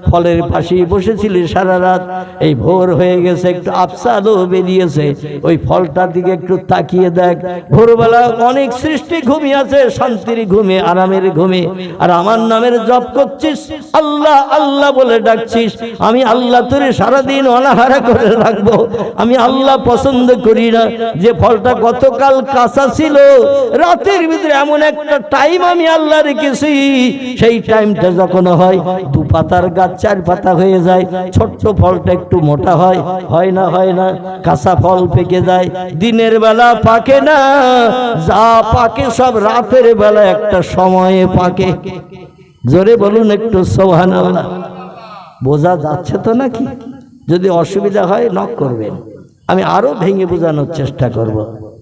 ফলের পাশেই বসেছিলি সারা রাত, এই ভোর হয়ে গেছে একটু আফসাদও বেরিয়েছে, ওই ফলটার দিকে একটু তাকিয়ে দেখ। ভোরবেলা অনেক সৃষ্টি ঘুমিয়ে আছে, শান্তির ঘুমে, আরামের ঘুমে, আর আমার নামের জপ করছিস, আল্লাহ আল্লাহ বলে ডাকছিস, আমি আল্লাহ তোরে সারাদিন অনাহারা করে রাখবো। আমি আল্লাহ পছন্দ করি না যে ফলটা গতকাল কাঁচা ছিল, রাতের ভিতরে এমন একটা টাইম আমি আল্লাহ রেখেছি, সেই টাইমটা যখন হয় দু পাতার গাছ চার পাতা হয়ে যায়, ছোট্ট ফলটা একটু মোটা হয়, হয় না হয় না, কাঁচা ফল পেকে যায়, দিনের বেলা পাকে না, যা পাকে সব রাতের বেলা একটা সময়ে পাকে। জোরে বলুন একটু সুবহানাল্লাহ। বোঝা যাচ্ছে তো নাকি? যদি অসুবিধা হয় নক করবেন, আমি আরো ভেঙে বোঝানোর চেষ্টা করব।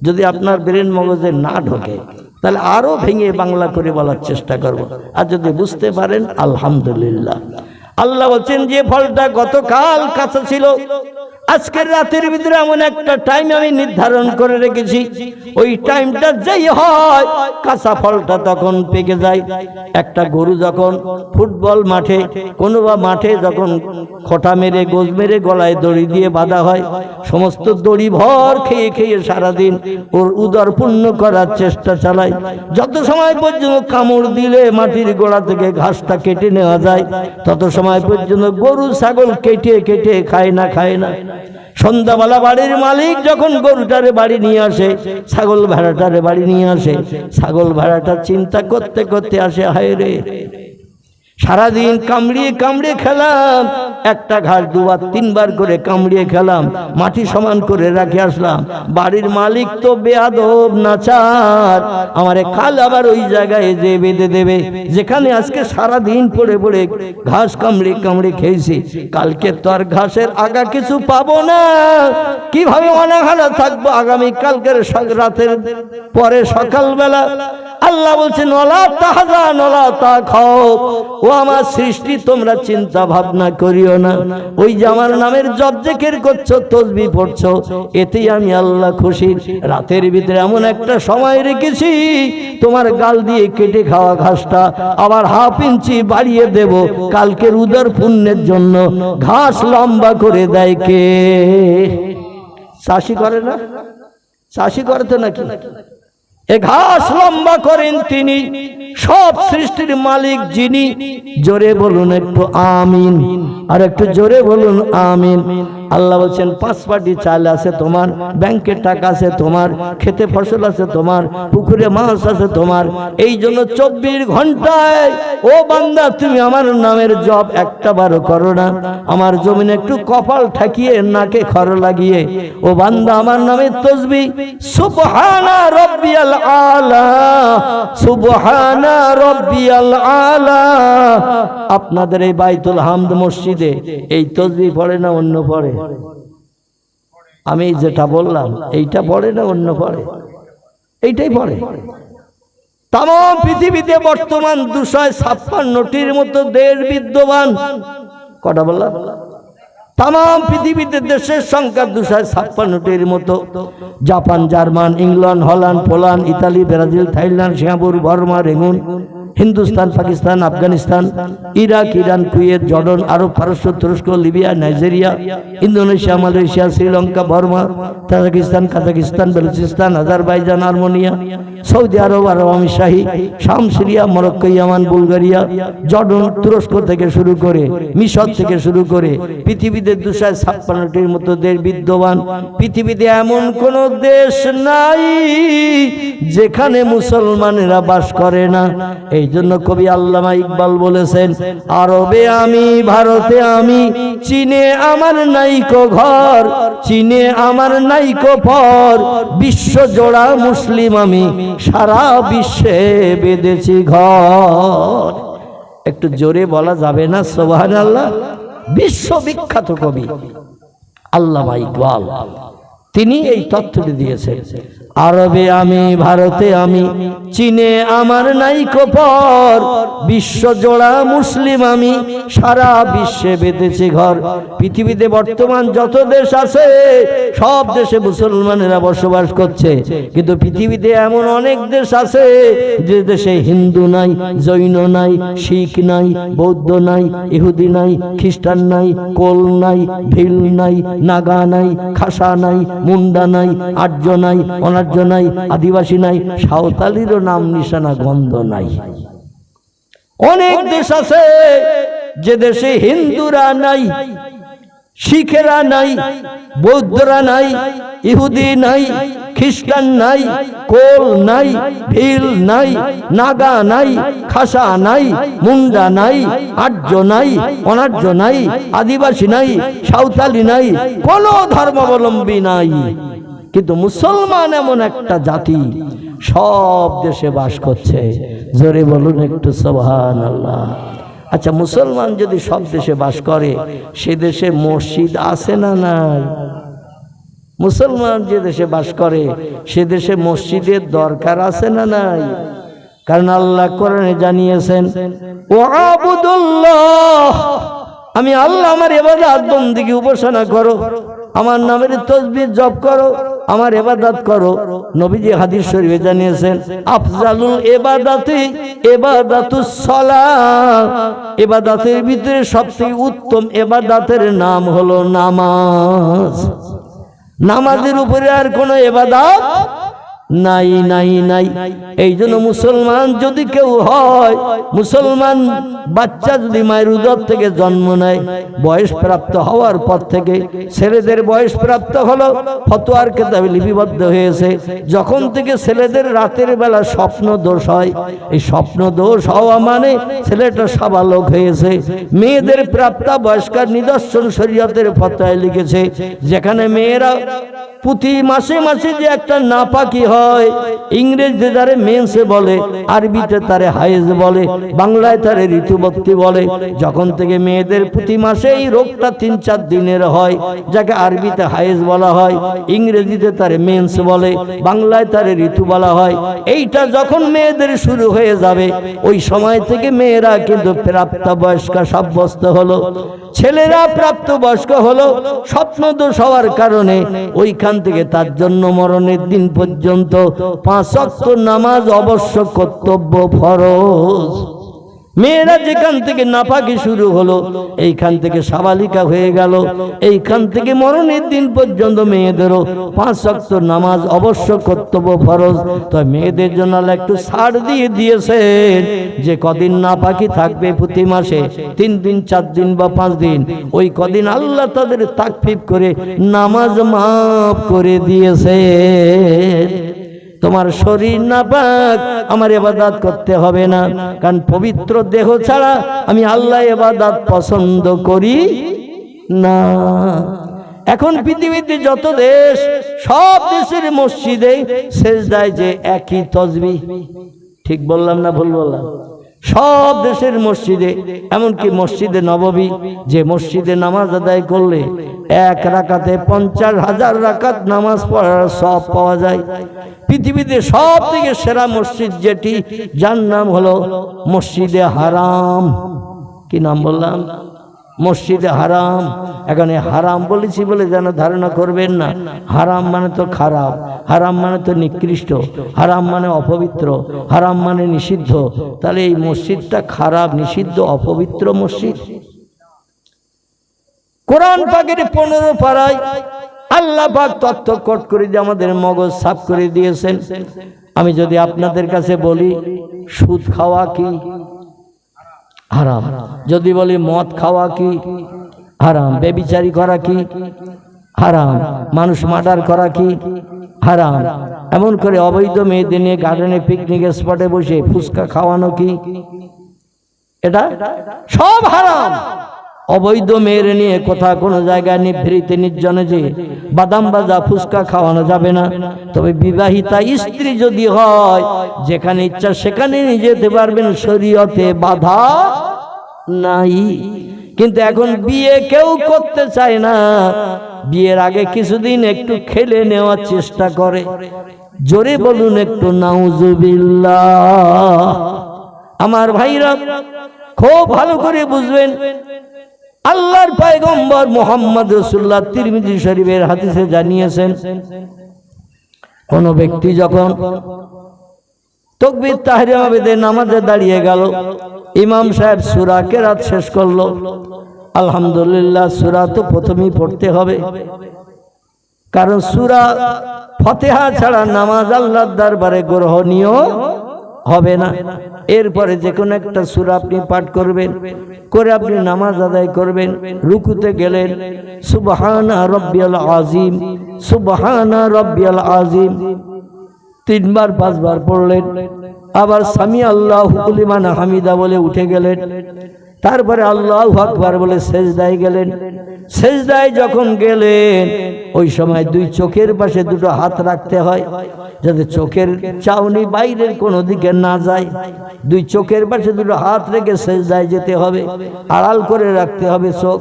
যদি আপনার ব্রেন মগজে না ঢোকে তাহলে আরো ভেঙে বাংলা করে বলার চেষ্টা করব, আর যদি বুঝতে পারেন আলহামদুলিল্লাহ। আল্লাহ বলছেন যে ফলটা গতকাল কাঁচা ছিল, আজকের রাতের ভিতরে এমন একটা টাইম আমি নির্ধারণ করে রেখেছি, ওই টাইমটা যেই হয় কাঁচা ফলটা তখন পেকে যায়। একটা গরু যখন ফুটবল মাঠে কোনো বা মাঠে যখন খোঁটা মেরে গোজ মেরে গলায় দড়ি দিয়ে বাঁধা হয়, সমস্ত দড়ি ভর খেয়ে খেয়ে সারাদিন ওর উদর পূর্ণ করার চেষ্টা চালায়, যত সময় পর্যন্ত কামড় দিলে মাটির গোড়া থেকে ঘাসটা কেটে নেওয়া যায় তত সময় পর্যন্ত গরু ছাগল কেটে কেটে খায় না। সন্ধ্যাবেলা বাড়ির মালিক যখন গরুটারে বাড়ি নিয়ে আসে, ছাগল ভেড়াটারে বাড়ি নিয়ে আসে, ছাগল ভেড়াটা চিন্তা করতে করতে আসে, হায় রে সারাদিন কামড়িয়ে কামড়িয়ে খেলাম, একটা ঘাস দুবার তিনবার করে কামড়িয়ে খেলাম, মাটি সমান করে রাখে আসলাম, বাড়ির মালিক তো বেয়াদব নাচার, আমারে কাল আবার ওই জায়গায় যে বেঁধে দেবে যেখানে আজকে সারাদিন পড়ে পড়ে ঘাস কামড়ে কামড়ে খেয়েছি, কালকে তো আর ঘাসের আগা কিছু পাবো না, কিভাবে অনাহারা থাকবো আগামী কালকের রাতের পরে সকালবেলা। আল্লাহ বলছেন ওয়ালা তাহজান ওয়ালা তাখাফ, ও আমার সৃষ্টি তোমরা চিন্তা ভাবনা করিও না, ওই যে আমার নামের জপ জিকির করছো, তাসবিহ পড়ছো, এতেই আমি আল্লাহ খুশি। রাতের ভিতরে এমন একটা সময় রেখেছি তোমার গাল দিয়ে কেটে খাওয়া ঘাসটা আবার হাফ ইঞ্চি বাড়িয়ে দেব, কালকের উদর পুণ্যের জন্য। ঘাস লম্বা করে দেয় কে? চাষি করে না? চাষি করে তো নাকি? এ ঘাস লম্বা করেন তিনি, সব সৃষ্টির মালিক যিনি। জোরে বলুন একটু আমিন, আর একটু জোরে বলুন আমিন। আল্লাহ বলছেন 5 পাটি চাল আছে তোমার, ব্যাংকের টাকা আছে তোমার, খেতে ফসল আছে তোমার, পুকুরে মাছ আছে তোমার, এই জন্য 24 ঘন্টায় ও বান্দা তুমি আমার নামের জপ একটা বারও করো না, আমার জমিনে একটু কপাল ঠাকিয়ে নাকে খর লাগিয়ে ও বান্দা আমার নামে তাসবিহ সুবহানা রাব্বিয়াল আলা, সুবহানা রাব্বিয়াল আলা। আপনাদের এই বাইতুল হামদ মসজিদে এই তাসবিহ পড়ে না অন্য পড়ে? আমি যেটা বললাম এইটা পড়ে না অন্য পড়ে? এইটাই পড়ে। তাম পৃথিবীতে বর্তমান 256টির মতো দেশ বিদ্যমান। কটা বললাম? তাম পৃথিবীতে দেশের সংখ্যা 256টির মতো। Japan, German, England, Holland, Poland, Italy, Brazil, Thailand, Singapore, Burma, Rangoon, Hindustan, Pakistan, Afghanistan, Iraq, Iran, Kuwait, Jordan, Arab, পারস্য, তুরস্ক, Libya, Nigeria, Indonesia, Malaysia, Sri Lanka, Burma, Tajikistan, Kazakhstan, Balochistan, Azerbaijan, Armenia, Saudi Arab, Arab আমিরশাহী, শাম, Syria, Morocco, Yemen, Bulgaria, Jordan, তুরস্ক থেকে শুরু করে মিশর থেকে শুরু করে পৃথিবীতে 256টির মতো দেশ বিদ্যমান। পৃথিবীতে এমন কোন দেশ নাই যেখানে মুসলমানেরা বাস করে না। এই জন্য কবি আল্লামা ইকবাল বলেছেন, আরবে আমি, ভারতে আমি, চীনে আমার নাইকো ঘর, চীনে আমার নাইকো পর, বিশ্ব জোড়া মুসলিম আমি, সারা বিশ্বে বেঁধেছি ঘর। একটু জোরে বলা যাবে না সুবহানাল্লাহ? বিশ্ববিখ্যাত কবি আল্লামা ইকবাল তিনি এই তথ্যটি দিয়েছেন, আরবে আমি, ভারতে আমি, চীনে আমার নাইকো পর, বিশ্ব জোড়া মুসলিম আমি, সারা বিশ্বে বেঁধেছি ঘর। পৃথিবীতে বর্তমান যত দেশ আছে সব দেশে মুসলমানেরা বসবাস করছে, কিন্তু পৃথিবীতে এমন অনেক দেশ আছে যে দেশে হিন্দু নাই, জৈন নাই, শিখ নাই, বৌদ্ধ নাই, ইহুদি নাই, খ্রিস্টান নাই, কোল নাই, ভিল নাই, নাগা নাই, খাসা নাই, মুন্ডা নাই, আর্য নাই, অনার্য নাই, আদিবাসী নাই, সাঁওতালিরও নাম নিশানা গন্ধ নাই। অনেক দেশ আছে যে দেশে হিন্দুরা নাই, শিখেরা নাই, বৌদ্ধরা নাই, ইহুদি নাই, খ্রিস্টান নাই, কোল নাই, ভিল নাই, নাগা নাই, খাসা নাই, মুন্ডা নাই, আর্য নাই, অনার্য নাই, আদিবাসী নাই, সাঁওতালি নাই, কোন ধর্মাবলম্বী নাই। কিন্তু মুসলমান এমন একটা জাতি সব দেশে বাস করছে। জোরে বলুন একটু সুবহানাল্লাহ। আচ্ছা, মুসলমান যদি সব দেশে বাস করে, সে দেশে মসজিদ আছে না নাই? মুসলমান যে দেশে বাস করে সে দেশে মসজিদের দরকার আছে না নাই? কারণ আল্লাহ কোরআনে জানিয়েছেন, ওয়াবুদুল্লাহ, আমি আল্লাহ আমার ইবাদত বন্দেগী উপাসনা করো, আমার নামের তাসবিহ জপ করো, আমার ইবাদত করো। নবীজি হাদিস শরীফে জানিয়েছেন, আফজালুল ইবাদাতি ইবাদাতুস সালাহ, ইবাদতের ভিতরে সবথেকে উত্তম ইবাদতের নাম হলো নামাজ। নামাজের উপরে আর কোনো ইবাদত নাই নাই নাই। এই জন্য মুসলমান যদি কেউ হয়, মুসলমান বাচ্চা যদি মায়ের উদর থেকে জন্ম নেয়, বয়স প্রাপ্ত হওয়ার পর থেকে ছেলেদের বয়স প্রাপ্ত হলো, ফতোয়ার কিতাবে লিপিবদ্ধ হয়েছে, যখন থেকে ছেলেদের রাতের বেলা স্বপ্ন দোষ হয়, এই স্বপ্ন দোষ হওয়া মানে ছেলেটা সাবালক হয়েছে। মেয়েদের প্রাপ্তা বয়স্কার নিদর্শন শরীয়তের ফতোয়ায় লিখেছে, যেখানে মেয়েরা প্রতি মাসে মাসে যে একটা নাপাকি হয়, ইংরেজিতে তারে মেন্সে বলে, আরবিতে তারে হায়েজ বলে, বাংলায় তারে ঋতুবতী বলে। যখন থেকে মেয়েদের প্রতি মাসে এই রোগটা 3-4 দিনের হয়, যাকে আরবিতে হায়েজ বলা হয়, ইংরেজিতে তারে মেন্স বলে, বাংলায় তারে ঋতু বলা হয়, এইটা যখন মেয়েদের শুরু হয়ে যাবে, ওই সময় থেকে মেয়েরা কিন্তু প্রাপ্তবয়স্কা সাব্যস্ত হলো। ছেলেরা প্রাপ্তবয়স্ক হলো, স্বপ্নদোষ হওয়ার কারণে ওইখান থেকে তার জন্য মরণের দিন পর্যন্ত 5 ওয়াক্ত নামাজ অবশ্য কর্তব্য, ফরজ। মেয়েরা যেখান থেকে নাপাকি শুরু হলো, এইখান থেকে সাবালিকা হয়ে গেল, এইখান থেকে মরণের দিন পর্যন্ত মেয়েদেরও 5 ওয়াক্ত নামাজ অবশ্য কর্তব্য, ফরজ। তো মেয়েদের জন্য একটু ছাড় দিয়ে দিয়েছেন যে কদিন নাপাকি থাকবে প্রতি মাসে, 3 দিন, 4 দিন বা 5 দিন, ওই কদিন আল্লাহ তাদের তাকফিফ করে নামাজ মাফ করে দিয়েছে। তোমার শরীর নাপাক, আমার ইবাদত করতে হবে না, কারণ পবিত্র দেহ ছাড়া আমি আল্লাহ ইবাদত পছন্দ করি না। এখন পৃথিবীতে যত দেশ, সব দেশের মসজিদে সেজদায় যে একই তাসবিহ, ঠিক বললাম না ভুল বললাম? সব দেশের মসজিদে, এমনকি মসজিদে নববী, যে মসজিদে নামাজ আদায় করলে 1 রাকাতে 50,000 রাকাত নামাজ পড়ার সব পাওয়া যায়। পৃথিবীতে সব থেকে সেরা মসজিদ যেটি, যার নাম হলো মসজিদে হারাম। কি নাম বললাম? মসজিদে হারাম। এখানে হারাম বলেছি বলে যেন ধারণা করবেন না, হারাম মানে তো খারাপ। হারাম মানে তো নিকৃষ্ট, হারাম মানে অপবিত্র, হারাম মানে নিষিদ্ধ। তাহলে এই মসজিদটা খারাপ, নিষিদ্ধ, অপবিত্র মসজিদ। কোরআন পাকের 15 পারায় আল্লাহ পাক তথ্য কোট করে দিয়ে আমাদের মগজ সাফ করে দিয়েছেন। আমি যদি আপনাদের কাছে বলি সুদ খাওয়া কি হারাম, যদি বলি মদ খাওয়া কি হারাম, বেবিচারি করা কি হারাম, মানুষ মার্ডার করা কি হারাম, এমন করে অবৈধ মেয়েদের নিয়ে গার্ডেনে পিকনিক স্পটে বসে ফুচকা খাওয়ানো কি, এটা সব হারাম। অবৈধ মেয়ের নিয়ে কোথাও কোনো জায়গায় নিভৃতে নির্জনে যে বাদাম ভাজা ফুচকা খাওয়ানো যাবে না। তবে বিবাহিতা স্ত্রী যদি হয় যেখানে ইচ্ছা সেখানে নিয়ে যেতে পারবেন, শরীয়তে বাধা নাই। কিন্তু এখন বিয়ে কেউ করতে চায় না, বিয়ের আগে কিছুদিন একটু খেলে নেওয়ার চেষ্টা করে। জোরে বলুন একটু নাউজুবিল্লাহ। আমার ভাইরা খুব ভালো করে বুঝবেন, আল্লাহর পয়গম্বর মুহাম্মদ রাসূলুল্লাহ তিরমিজি শরীফের হাদিসে জানিয়েছেন, কোন ব্যক্তি যখন তাকবীর তাহরিমা বেঁধে নামাজে দাঁড়িয়ে গেল, ইমাম সাহেব সূরা কেরাত শেষ করলো, আলহামদুলিল্লাহ সূরা তো প্রথমেই পড়তে হবে, কারণ সূরা ফাতিহা ছাড়া নামাজ আল্লাহর দরবারে গ্রহণীয় হবে না। এরপরে যে কোনো একটা সূরা আপনি পাঠ করবেন, করে আপনি নামাজ আদায় করবেন। রুকুতে গেলেন সুবহানা রাব্বিয়াল আযীম, সুবহানা রাব্বিয়াল আযীম 3 বার 5 বার পড়লেন। আবার সামি আল্লাহু লিমান হামিদা বলে উঠে গেলেন। তারপরে আল্লাহু আকবার বলে সেজদায় গেলেন। সেজদায় যখন গেলেন ওই সময় 2 চোখের পাশে 2টো হাত রাখতে হয়, যাতে চোখের চাউনি বাইরের কোনো দিকে না যায়। 2 চোখের পাশে 2টো হাত রেখে সেজদায় যেতে হবে, আড়াল করে রাখতে হবে চোখ।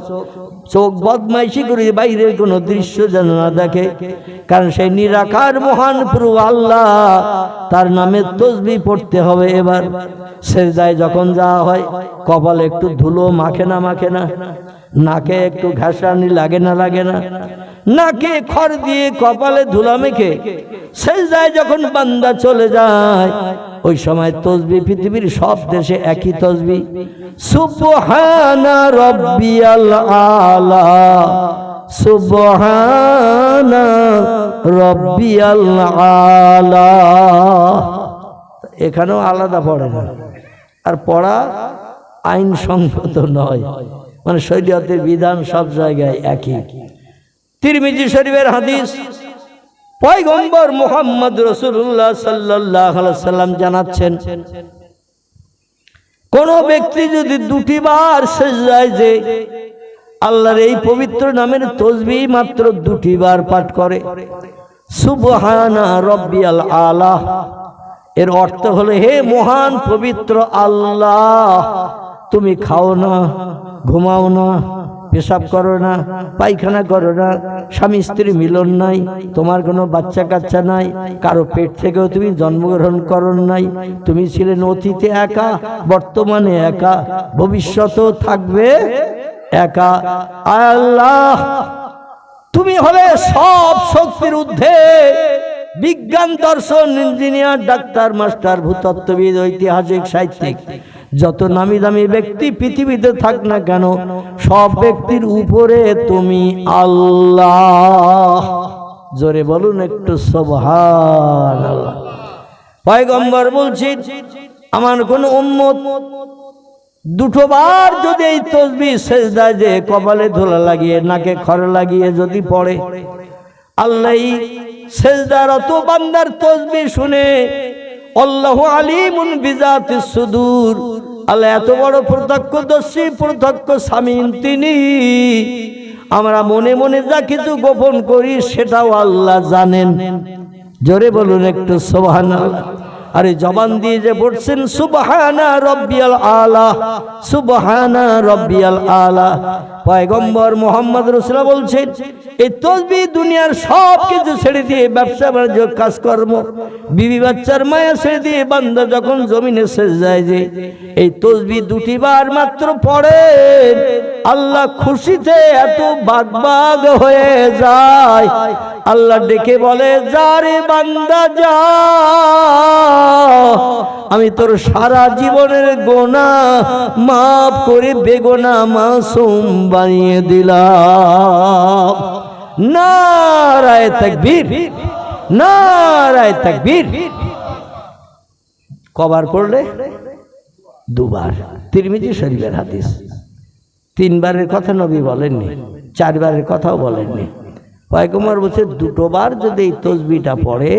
চোখ বদমাইশি করে বাইরের কোনো দৃশ্য যেন না দেখে, কারণ সেই নিরাকার মহান প্রভু আল্লাহ, তার নামে তাসবিহ পড়তে হবে। এবার সেজদায় যখন যাওয়া হয় কপালে একটু ধুলো মাখে না মাখে না, নাকে একটু ঘাসানি লাগে না লাগে না, নাকে খড় দিয়ে কপালে ধুলা মেখে সেজদায় যখন বান্দা চলে যায়, ওই সময় তাসবিহ পৃথিবীর সব দেশে একই তাসবিহ, সুবহানা রাব্বিয়াল আলা, সুবহানা রাব্বিয়াল আলা। এখানেও আলাদা পড়ে না, আর পড়া আইনসঙ্গত নয়, মানে শরীয়তের বিধান সব জায়গায় একই। তিরমিজি শরীফের হাদিস, পয়গম্বর মুহাম্মদ রাসূলুল্লাহ সাল্লাল্লাহু আলাইহি ওয়াসাল্লাম জানাচ্ছেন, কোন ব্যক্তি যদি 2টি বার সিজদায় যে আল্লাহর এই পবিত্র নামের তাসবিহ মাত্র 2টি বার পাঠ করে, সুবহানা রাব্বিয়াল আলা, এর অর্থ হলো হে মহান পবিত্র আল্লাহ, তুমি খাও না, ঘুমাও না, পেশাব করো না, পায়খানা করো না, স্বামী স্ত্রী মিলন নাই, তোমার কোনো বাচ্চা কাচ্চা নাই, কারো পেট থেকেও তুমি জন্মগ্রহণ করো নাই, তুমি ছিলেন অতীতে একা, বর্তমানে একা, ভবিষ্যতেও থাকবে একা। আল্লাহ তুমি হলে সব শক্তির ঊর্ধ্বে, বিজ্ঞান, দর্শন, ইঞ্জিনিয়ার, ডাক্তার, মাস্টার, ভূতত্ত্ববিদ, ঐতিহাসিক, সাহিত্যিক, যত নামি দামি ব্যক্তি পৃথিবীতে থাক না কেন, সব ব্যক্তির উপরে তুমি আল্লাহ। জোরে বলুন একটু সুবহানাল্লাহ। পয়গম্বর বলছেন, আমার কোন উম্মত 2টো বার যদি এই তাসবিহ সেজদায় যে কপালে ধুলা লাগিয়ে নাকে খড় লাগিয়ে যদি পড়ে, আল্লাহ সেজদারত বান্দার তাসবিহ শুনে, আল্লাহু আলিমুন বিজাতিস সুদূর, আল্লাহ এত বড় প্রত্যক্ষদর্শী, প্রত্যক্ষ সামিন তিনি, আমরা মনে মনে যা কিছু গোপন করি সেটাও আল্লাহ জানেন। জোরে বলুন একটু সুবহানাল্লাহ। আরে জবান দিয়ে যে পড়ছেন সুবহানা রব্বিয়াল আলা, সুবহানা রব্বিয়াল আলা। পয়গম্বর মুহাম্মদ রাসূলুল্লাহ বলছেন এই তাসবিহ দুনিয়ার সব কিছু ছেড়ে দিয়ে, ব্যবসা বাণিজ্য কাজকর্ম বিবি বাচ্চার মায়া ছেড়ে দিয়ে বান্দা যখন জমিনে সেজদায় যায় এই তাসবিহ দুটি বার মাত্র পড়ে, আল্লাহ খুশিতে এত বাগবাগ হয়ে যায়। আল্লাহ ডেকে বলে যা রে বান্দা যা, আমি তোর সারা জীবনের গুনাহ মাফ করে বেগুনাহ মাসুম বানিয়ে দিলাম। নারায়ে তাকবীর, নারায়ে তাকবীর। কবার পড়লে? দুবার। তিরমিজি শরীফের হাদিস। তিনবারের কথা নবী বলেননি, চারবারের কথাও বলেননি। পয়গম্বর বলছে দুটোবার যদি এই তাসবিহটা পড়ে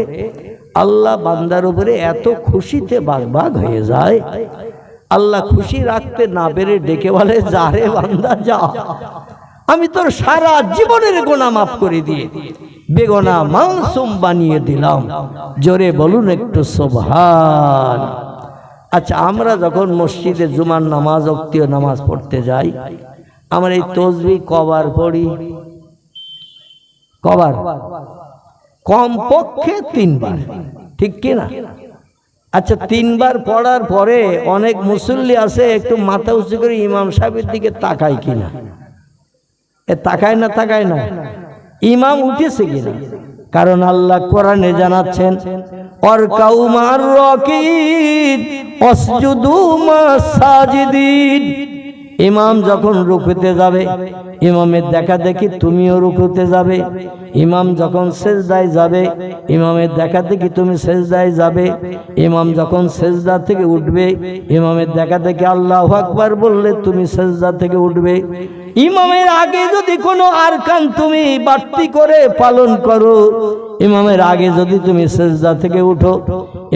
আল্লাহ বান্দার উপরে এত খুশিতে বাগবাগ হয়ে যায়, আল্লাহ খুশি রাখতে না পেরে ডেকে বলে যা রে বান্দা যা, আমি তোর সারা জীবনের গুনাহ মাফ করে দিয়ে বেগুনাহ মাসুম বানিয়ে দিলাম। জোরে বলুন একটু সুবহান। আচ্ছা, আমরা যখন মসজিদে জুমার নামাজ, ওক্তীয় নামাজ পড়তে যাই, আমরা এই তাসবিহ কবার পড়ি? কবার? কমপক্ষে তিনবার, ঠিক কিনা? আচ্ছা, তিনবার পড়ার পরে অনেক মুসল্লি আছে একটু মাথা উঁচু করে ইমাম সাহেবের দিকে তাকায় কিনা? এ তাকায় না, তাকায় না, ইমাম উঠেছে কিনা? কারণ আল্লাহ কোরআনে জানাচ্ছেন অরকাউ মার রাকিন ওয়াসজুদু মাস সাজিদিন। ইমাম যখন রুকুতে যাবে, ইমামের দেখা দেখি তুমিও রুকুতে যাবে। ইমাম যখন সেজদায় যাবে, ইমামের দেখা দেখি তুমি সেজদায় যাবে। ইমাম যখন সেজদা থেকে উঠবে, ইমামের দেখা দেখি আল্লাহু আকবার বললে তুমি সেজদা থেকে উঠবে। ইমামের আগে যদি কোনো আরকান তুমি বাড়তি করে পালন করো, ইমামের আগে যদি তুমি সেজদা থেকে উঠো,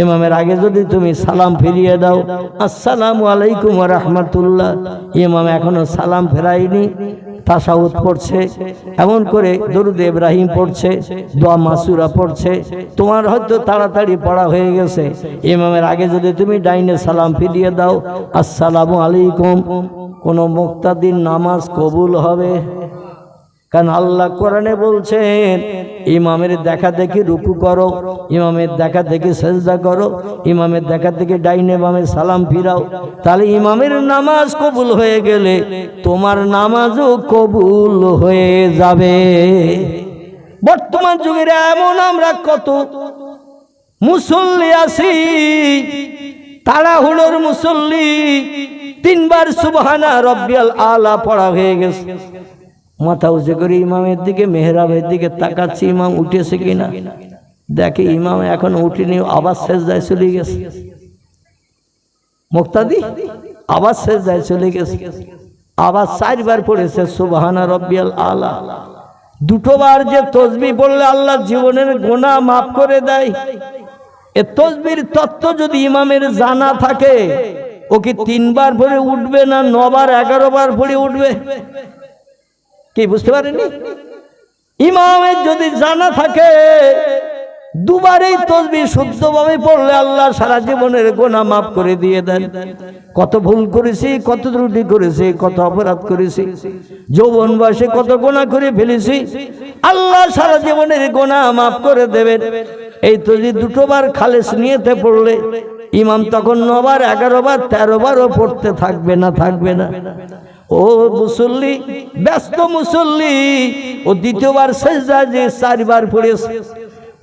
ইমামের আগে যদি তুমি সালাম ফিরিয়ে দাও, আসসালামু আলাইকুম ওয়া রাহমাতুল্লাহ, ইমাম এখনো সালাম ফেরায়নি, তাশাহুদ পড়ছে, এমন করে দরুদ ইব্রাহিম পড়ছে, দোয়া মাসুরা পড়ছে, তোমার হয়তো তাড়াতাড়ি পড়া হয়ে গেছে। ইমামের আগে যদি তুমি ডাইনে সালাম ফিরিয়ে দাও, আসসালামু আলাইকুম, কোন মুক্তাদির নামাজ কবুল হবে? কারণ আল্লাহ কোরআনে বলছেন ইমামের দেখা দেখি রুকু করো, ইমামের দেখা দেখি সেজদা করো, ইমামের দেখা দেখি ডাইনে বামে সালাম ফিরাও। তাহলে ইমামের নামাজ কবুল হয়ে গেলে তোমার নামাজও কবুল হয়ে যাবে। বর্তমান যুগের এমন আমরা কত মুসল্লি আছি, তাড়াহুড়োর মুসল্লি, তিনবার সুবহানা রব্বিয়াল আলা পড়া হয়ে গেছে, মাথা উঁচু করে ইমামের দিকে, মেহরাবের দিকে তাকাচ্ছি ইমাম উঠেছে কিনা, দেখে ইমাম এখন উঠেনি, আবার সেজদায় চলে গেছে। মুক্তাদি আবার সেজদায় চলে গেছে, আবার চারবার পড়েছে সুবহানা রব্বিয়াল আলা। দুটোবার যে তাসবিহ পড়লে আল্লাহ জীবনের গুনাহ মাফ করে দেয়, এ তাসবিহর তত্ত্ব যদি ইমামের জানা থাকে, ও কি তিনবার পড়ে উঠবে না 9 বার 11 বার পড়ে উঠবে? কি বুঝতে পারেনি? ইমামের যদি জানা থাকে দুবারই তাসবিহ শুদ্ধভাবে পড়লে আল্লাহ সারা জীবনের গুনাহ মাফ করে দিয়ে দেন। কত ভুল করেছি, কত ত্রুটি করেছি, কত অপরাধ করেছি, যৌবন বয়সে কত গুনাহ করে ফেলেছি, আল্লাহ সারা জীবনের গুনাহ মাফ করে দেবেন। এই তাসবিহ দুটোবার খালেস নিয়তে পড়লে ইমাম তখন 9 বার 11 বার 13 বারও পড়তে থাকবে না, থাকবে না। ও মুসল্লি, ব্যস্ত মুসল্লি, ও দ্বিতীয়বার সেজদা যে 4 বার পড়েছে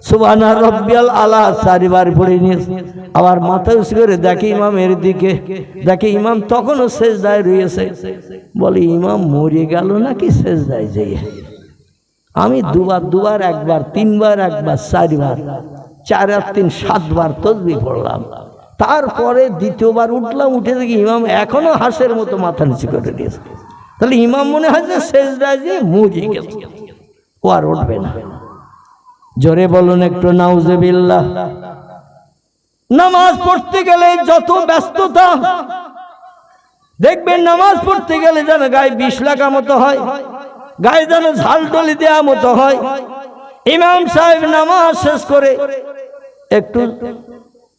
সুবহানা রব্বিয়াল আলা 4 বার পড়ে নিয়েছে, আবার মাথা উঁচু করে দেখে ইমামের দিকে, দেখে ইমাম তখনও সেজদায় রয়েছে, বলে ইমাম মরে গেল নাকি সেজদায় যেয়ে? আমি দুবার, একবার, 3 বার, একবার, 4 বার, 4 আর 3 7 বার তাসবিহ পড়লাম। তারপরে দ্বিতীয়বার উঠলাম, উঠে দেখি ইমাম এখনো হাঁসের মতো মাথা নিচু করে দিয়েছে। তাহলে ইমাম মনে হয় যে সেজদায় যে মরে গেছে, ও আর উঠবে না। জোরে বলুন একটু নাউজুবিল্লাহ। নামাজ পড়তে গেলে যত ব্যস্ততা, দেখবেন নামাজ পড়তে গেলে যেন গায়ে বিষ লাগা মতো হয়, গায়ে যেন ঝালটলি দেওয়া মতো হয়। ইমাম সাহেব নামাজ শেষ করে একটু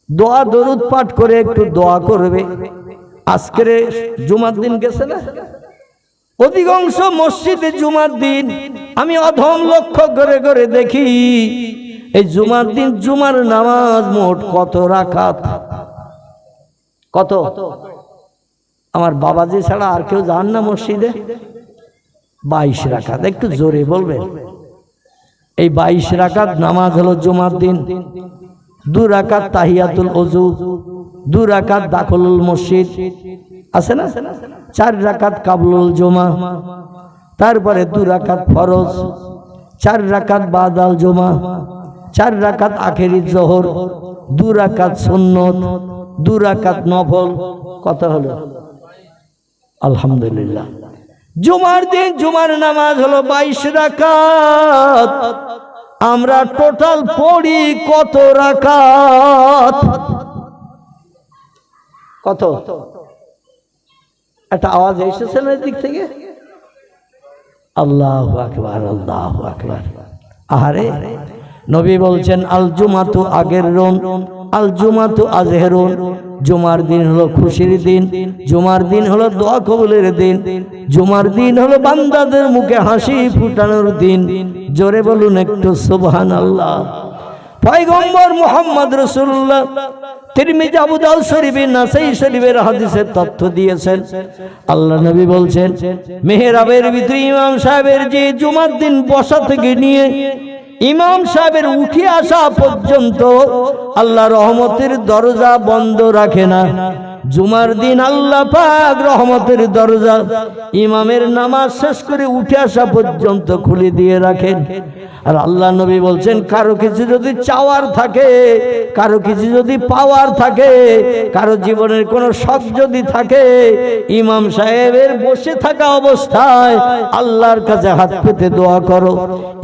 দোয়া দরুদ পাঠ করে একটু দোয়া করবে। আজকের জুমার দিন গেছে না, অধিকাংশ মসজিদে জুমার দিন আমি অধম লক্ষ্য করে করে দেখি এই জুমার দিন জুমার নামাজ মোট কত রাকাত? কত? আমার বাবাজি ছাড়া আর কেউ যান না মসজিদে? 22 রাকাত। একটু জোরে বলবেন। এই 22 রাকাত নামাজ হলো জুমার দিন। 2 রাকাত তাহিয়াতুল ওযু, 2 রাকাত দাখলুল মসজিদ আছে না, 4 রাকাত কাবলুল জুমা, তারপরে 2 রাকাত ফরজ, 4 রাকাত বাদাল জুমা, 4 রাকাত আখেরি জোহর, 2 রাকাত সুন্নত, 2 রাকাত নফল। কত হলো? আলহামদুলিল্লাহ। জুমার দিন জুমার নামাজ হলো 22 রাকাত। আমরা টোটাল পড়ি কত রাকাত? কত? একটা আওয়াজ এসেছে না দিক থেকে? আল্লাহু আকবার, আল্লাহু আকবার। আহারে, নবী বলছেন আল জুমাতু আগেরুন, আল জুমাতু আজহেরুন। জুমার দিন হলো খুশির দিন, জুমার দিন হলো দোয়া কবুলের দিন, জুমার দিন হলো বান্দাদের মুখে হাসি ফুটানোর দিন। জোরে বলুন একটু সুবহানাল্লাহ। পয়গম্বর মুহাম্মদ রাসূলুল্লাহ তিরমিজি, আবু দাউদ শরীফ, নাসাই শরীফের হাদিসে তথ্য দিয়েছেন। আল্লাহ নবী বলছেন মেহরাবের ভিতরে ইমাম সাহেবের যে জুমার দিন বসা থেকে নিয়ে ইমাম সাহেবের উঠে আসা পর্যন্ত আল্লাহ রহমতের দরজা বন্ধ রাখে না। জুমার দিন আল্লাহ পাক রহমতের দরজা ইমামের নামাজ শেষ করে উঠে আসা পর্যন্ত খুলে দিয়ে রাখেন। আর আল্লাহ নবী বলছেন কারো কিছু যদি চাওয়ার থাকে, কারো কিছু যদি পাওয়ার থাকে, কারো জীবনের কোনো শখ যদি থাকে, ইমাম সাহেবের বসে থাকা অবস্থায় আল্লাহর কাছে হাত পেতে দোয়া করো।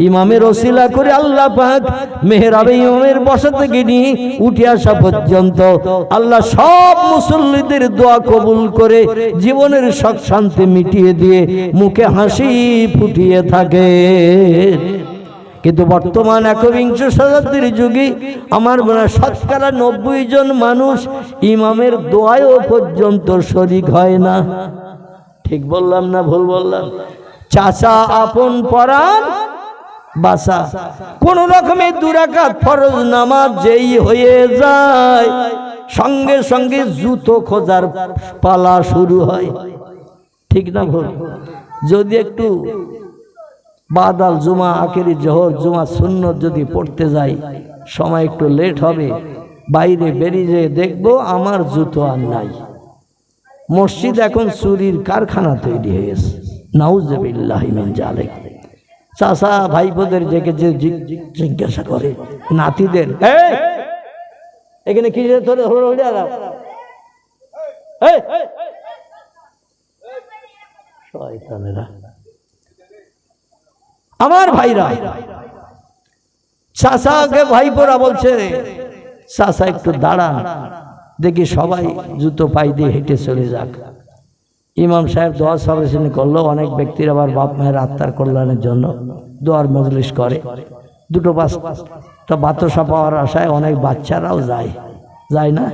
ইমামের ওসিলা করে আল্লাহ পাক মেহরাবে ইমামের বসা থেকে নিয়ে উঠে আসা পর্যন্ত আল্লাহ সব মুসল্লিদের দোয়া কবুল করে জীবনের শখ শান্তি মিটিয়ে দিয়ে মুখে হাসি ফুটিয়ে থাকে। কিন্তু বর্তমান একবিংশ শতাব্দীর যুগে আমার মনে হয় 90% জন মানুষ ইমামের দোয়ায়ও পর্যন্ত শরীক হয় না। ঠিক বললাম না ভুল বললাম? চাচা আপন পরাণ বাসা। কোন রকমে 2 রাকাত ফরজ নামাজ যেই হয়ে যায় সঙ্গে সঙ্গে জুতো খোঁজার পালা শুরু হয়। ঠিক না ভুল? যদি একটু বাদাল জুমা, আখেরি জোহর, জুমা সুন্নত যদি পড়তে যাই, সময় একটু লেট হবে, বাইরে বেরিয়ে দেখবো আমার জুতো আর নাই। মসজিদ এখন চুরির কারখানা তৈরি হয়ে গেছে। নাউজুবিল্লাহি মিন জালিক। চাচা ভাইপোদের যে জিজ্ঞাসা করে নাতিদের, এখানে কি শয়তানেরা আমার ভাইরা, চাচাকে ভাইপোরা বলছে চাচা একটু দাঁড়ান, দেখি সবাই জুতো পাই দিয়ে হেঁটে চলে যাক। ইমাম সাহেব দোয়া সাবরেশন করলো। অনেক ব্যক্তির আবার বাপ মায়ের আত্মার কল্যাণের জন্য দোয়ার মজলিস করে। 2-5টা বাতাসা পাওয়ার আশায় অনেক বাচ্চারাও যায় না।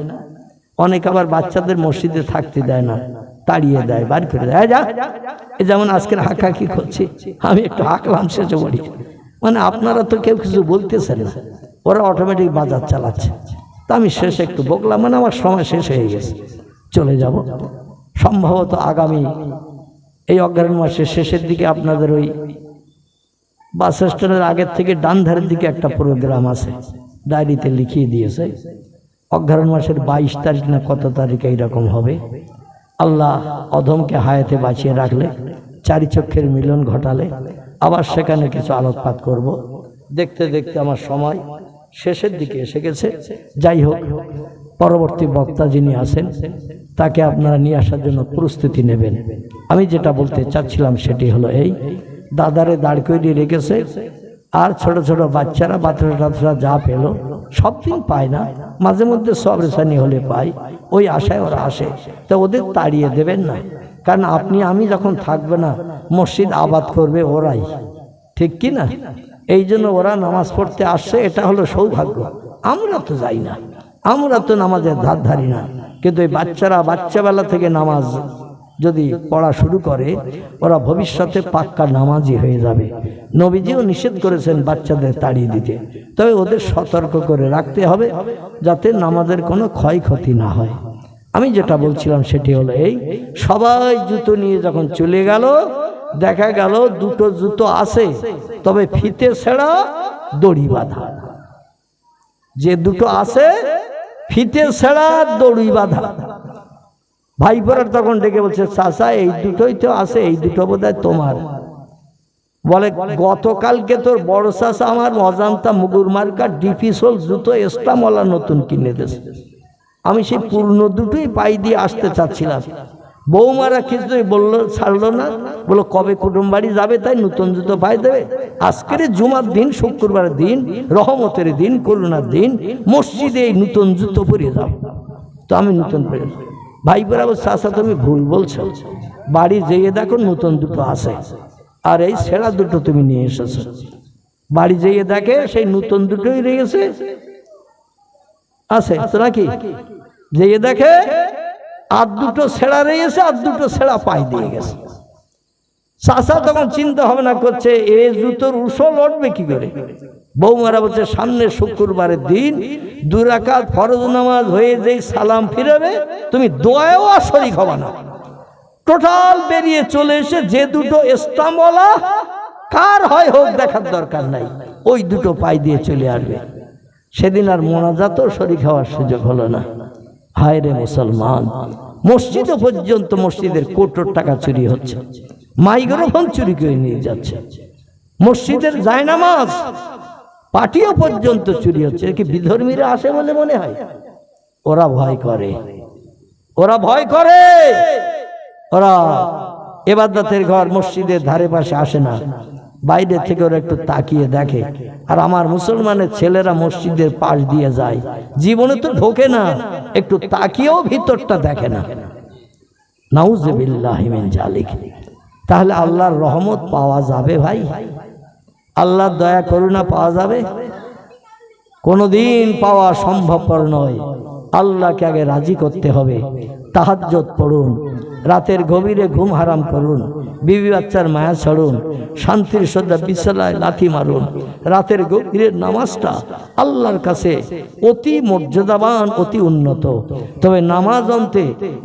অনেক আবার বাচ্চাদের মসজিদে থাকতে দেয় না, তাড়িয়ে দেয়, বার করে দেয়। যা, যেমন আজকের হাঁকাহাঁকি করছি, আমি একটু হাঁকলাম, শেষে বলি মানে আপনারা তো কেউ কিছু বলতেছেন না, ওরা অটোমেটিক বাজার চালাচ্ছে। তা আমি শেষে একটু বকলাম, মানে আমার সময় শেষ হয়ে গেছে, চলে যাব। সম্ভবত আগামী এই অগ্রহায়ণ মাসের শেষের দিকে আপনাদের ওই বাস স্ট্যান্ডের আগের থেকে ডান ধারের দিকে একটা প্রোগ্রাম আছে, ডায়েরিতে লিখিয়ে দিয়েছে। অগ্রহায়ণ মাসের 22 তারিখ না কত তারিখে এইরকম হবে। আল্লাহ অধমকে হায়াতে বাঁচিয়ে রাখলে, 4 চক্ষের মিলন ঘটালে আবার সেখানে কিছু আলোকপাত করব। দেখতে দেখতে আমার সময় শেষের দিকে এসে গেছে। যাই হোক, পরবর্তী বক্তা যিনি আছেন তাকে আপনারা নিয়ে আসার জন্য প্রস্তুতি নেবেন। আমি যেটা বলতে চাচ্ছিলাম সেটি হলো এই, দাদারে দাঁড় করিয়ে রেখেছে, আর ছোট ছোট বাচ্চারা বাচ্চারা যা পেল, সব দিন পায় না, মাঝে মধ্যে সব রেশানি হলে পায়, ওই আশায় ওরা আসে। তা ওদের তাড়িয়ে দেবেন না, কারণ আপনি আমি যখন থাকবে না মসজিদ আবাদ করবে ওরাই, ঠিক কি না? এই জন্য ওরা নামাজ পড়তে আসছে, এটা হলো সৌভাগ্য। আমরা তো যাই না, আমরা তো নামাজের ধার ধারি না, কিন্তু এই বাচ্চারা বাচ্চাবেলা থেকে নামাজ যদি পড়া শুরু করে ওরা ভবিষ্যতে পাক্কা নামাজি হয়ে যাবে। নবীজিও নিষেধ করেছেন বাচ্চাদের তাড়িয়ে দিতে, তবে ওদের সতর্ক করে রাখতে হবে যাতে নামাজের কোনো ক্ষয়ক্ষতি না হয়। আমি যেটা বলছিলাম সেটি হলো এই, সবাই জুতো নিয়ে যখন চলে গেল, দেখা গেল দুটো জুতো আছে, তবে ফিতে ছেঁড়া, দড়ি বাঁধা। যে দুটো আছে ফিতে ছেঁড়া, দড়ি বাঁধা। ভাইপোরা তখন ডেকে বলছে, চাচা এই দুটোই তো আছে, এই দুটো বোধহয় তোমার। বলে গতকালকে তোর বড় চাচা আমার অজান্তা মুগুর মার্কা ডিপিসোল জুতো এক্সট্রামলা নতুন কিনে দিয়েছে। আমি সেই পুরনো দুটোই পাই দিয়ে আসতে চাচ্ছিলাম। বৌমারা কিছুই বললো, ছাড়লো না, বললো কবে কুটুম বাড়ি যাবে তাই নতুন জুতো পাই দেবে। আজকের জুমার দিন, শুক্রবারের দিন, রহমতের দিন, করুণার দিন, মসজিদে এই নতুন জুতো পরে যাও। তো আমি নতুন পরে, ভাইপোরা বলছে চাচা তুমি ভুল বলছো, বাড়ি যেয়ে দেখো নতুন দুটো আছে, আর এই ছেঁড়া দুটো তুমি নিয়ে এসেছো। বাড়ি যেয়ে দেখে সেই নতুন দুটোই রয়েছে, আছে তো নাকি? যেয়ে দেখে আর দুটো ছেঁড়া রয়েছে, আর দুটো ছেঁড়া পাই দিয়ে গেছে। চাচা তখন চিন্তা ভাবনা করছে এই জুতোর উসল উঠবে কি করে। বৌমারা বলছে সামনে শুক্রবারের দিন 2 রাকাত ফরজ নামাজ হয়ে যেই সালাম ফিরাবে, তুমি দোয়াও আর শরীক হবা না। টোটাল বেরিয়ে চলে এসে যে দুটো ইসলামওয়ালা কার হয় হোক দেখার দরকার নাই, ওই দুটো পাই দিয়ে চলে আসবে। সেদিন আর মোনাজাতও শরীক হওয়ার সুযোগ হলো না। হায় রে মুসলমান, মসজিদে পর্যন্ত মসজিদের কোটোর টাকা চুরি হচ্ছে, মাইক্রোফোন চুরি করে নিয়ে যাচ্ছে, মসজিদের জায়নামাজ পাটিও পর্যন্ত চুরি হচ্ছে। কি বিধর্মীরা আসে বলে মনে হয়? ওরা ভয় করে, ওরা ভয় করে, ওরা ইবাদতের ঘর মসজিদের ধারে পাশে আসে না, বাইরে থেকে ওরা একটু তাকিয়ে দেখে। আর আমার মুসলমানের ছেলেরা মসজিদের পাশ দিয়ে যায়, জীবনে তো ঢোকে না, একটু তাকিয়েও ভিতরটা দেখে না। নাউযুবিল্লাহি মিন জালিক। তাহলে আল্লাহর রহমত পাওয়া যাবে ভাই? আল্লাহর দয়া করুণা পাওয়া যাবে? কোনোদিন পাওয়া সম্ভবপর নয়। আল্লাহকে আগে রাজি করতে হবে। তাহাজ্জুদ পড়ুন, রাতের গভীরে ঘুম হারাম করুন, বিবি বাচ্চার মায়া ছাড়ুন, শান্তির সদ্যা বিছানায় লাথি মারুন। রাতের গভীরের নামাজটা আল্লাহর কাছে অতি মর্যাদাবান, অতি উন্নত। তবে নামাজ অন্তে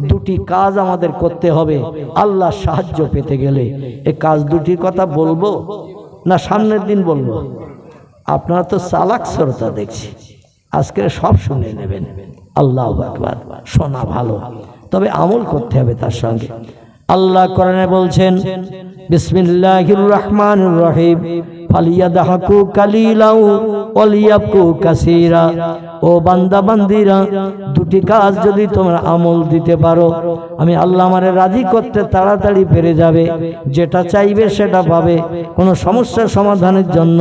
2টি কাজ আমাদের করতে হবে আল্লাহর সাহায্য পেতে গেলে। এই কাজ 2টির কথা বলবো না সামনের দিন বলবো? আপনারা তো চালাক শ্রোতা দেখছি, আজকে সব শুনে নেবেন। আল্লাহু আকবার। শোনা ভালো, তবে আমল করতে হবে তার সঙ্গে। আল্লাহ কোরআনে বলছেন, বিসমিল্লাহির রহমানির রহিম, ফালিয়াদহাকু কালিলাউ ওয়ালিয়াবকু কাসীরা। ও বান্দা বান্দিরা, 2টি কাজ যদি তোমরা আমল দিতে পারো, আমি আল্লাহ আমারে রাজি করতে তাড়াতাড়ি পেরে যাবে। যেটা চাইবে সেটা পাবে। কোনো সমস্যার সমাধানের জন্য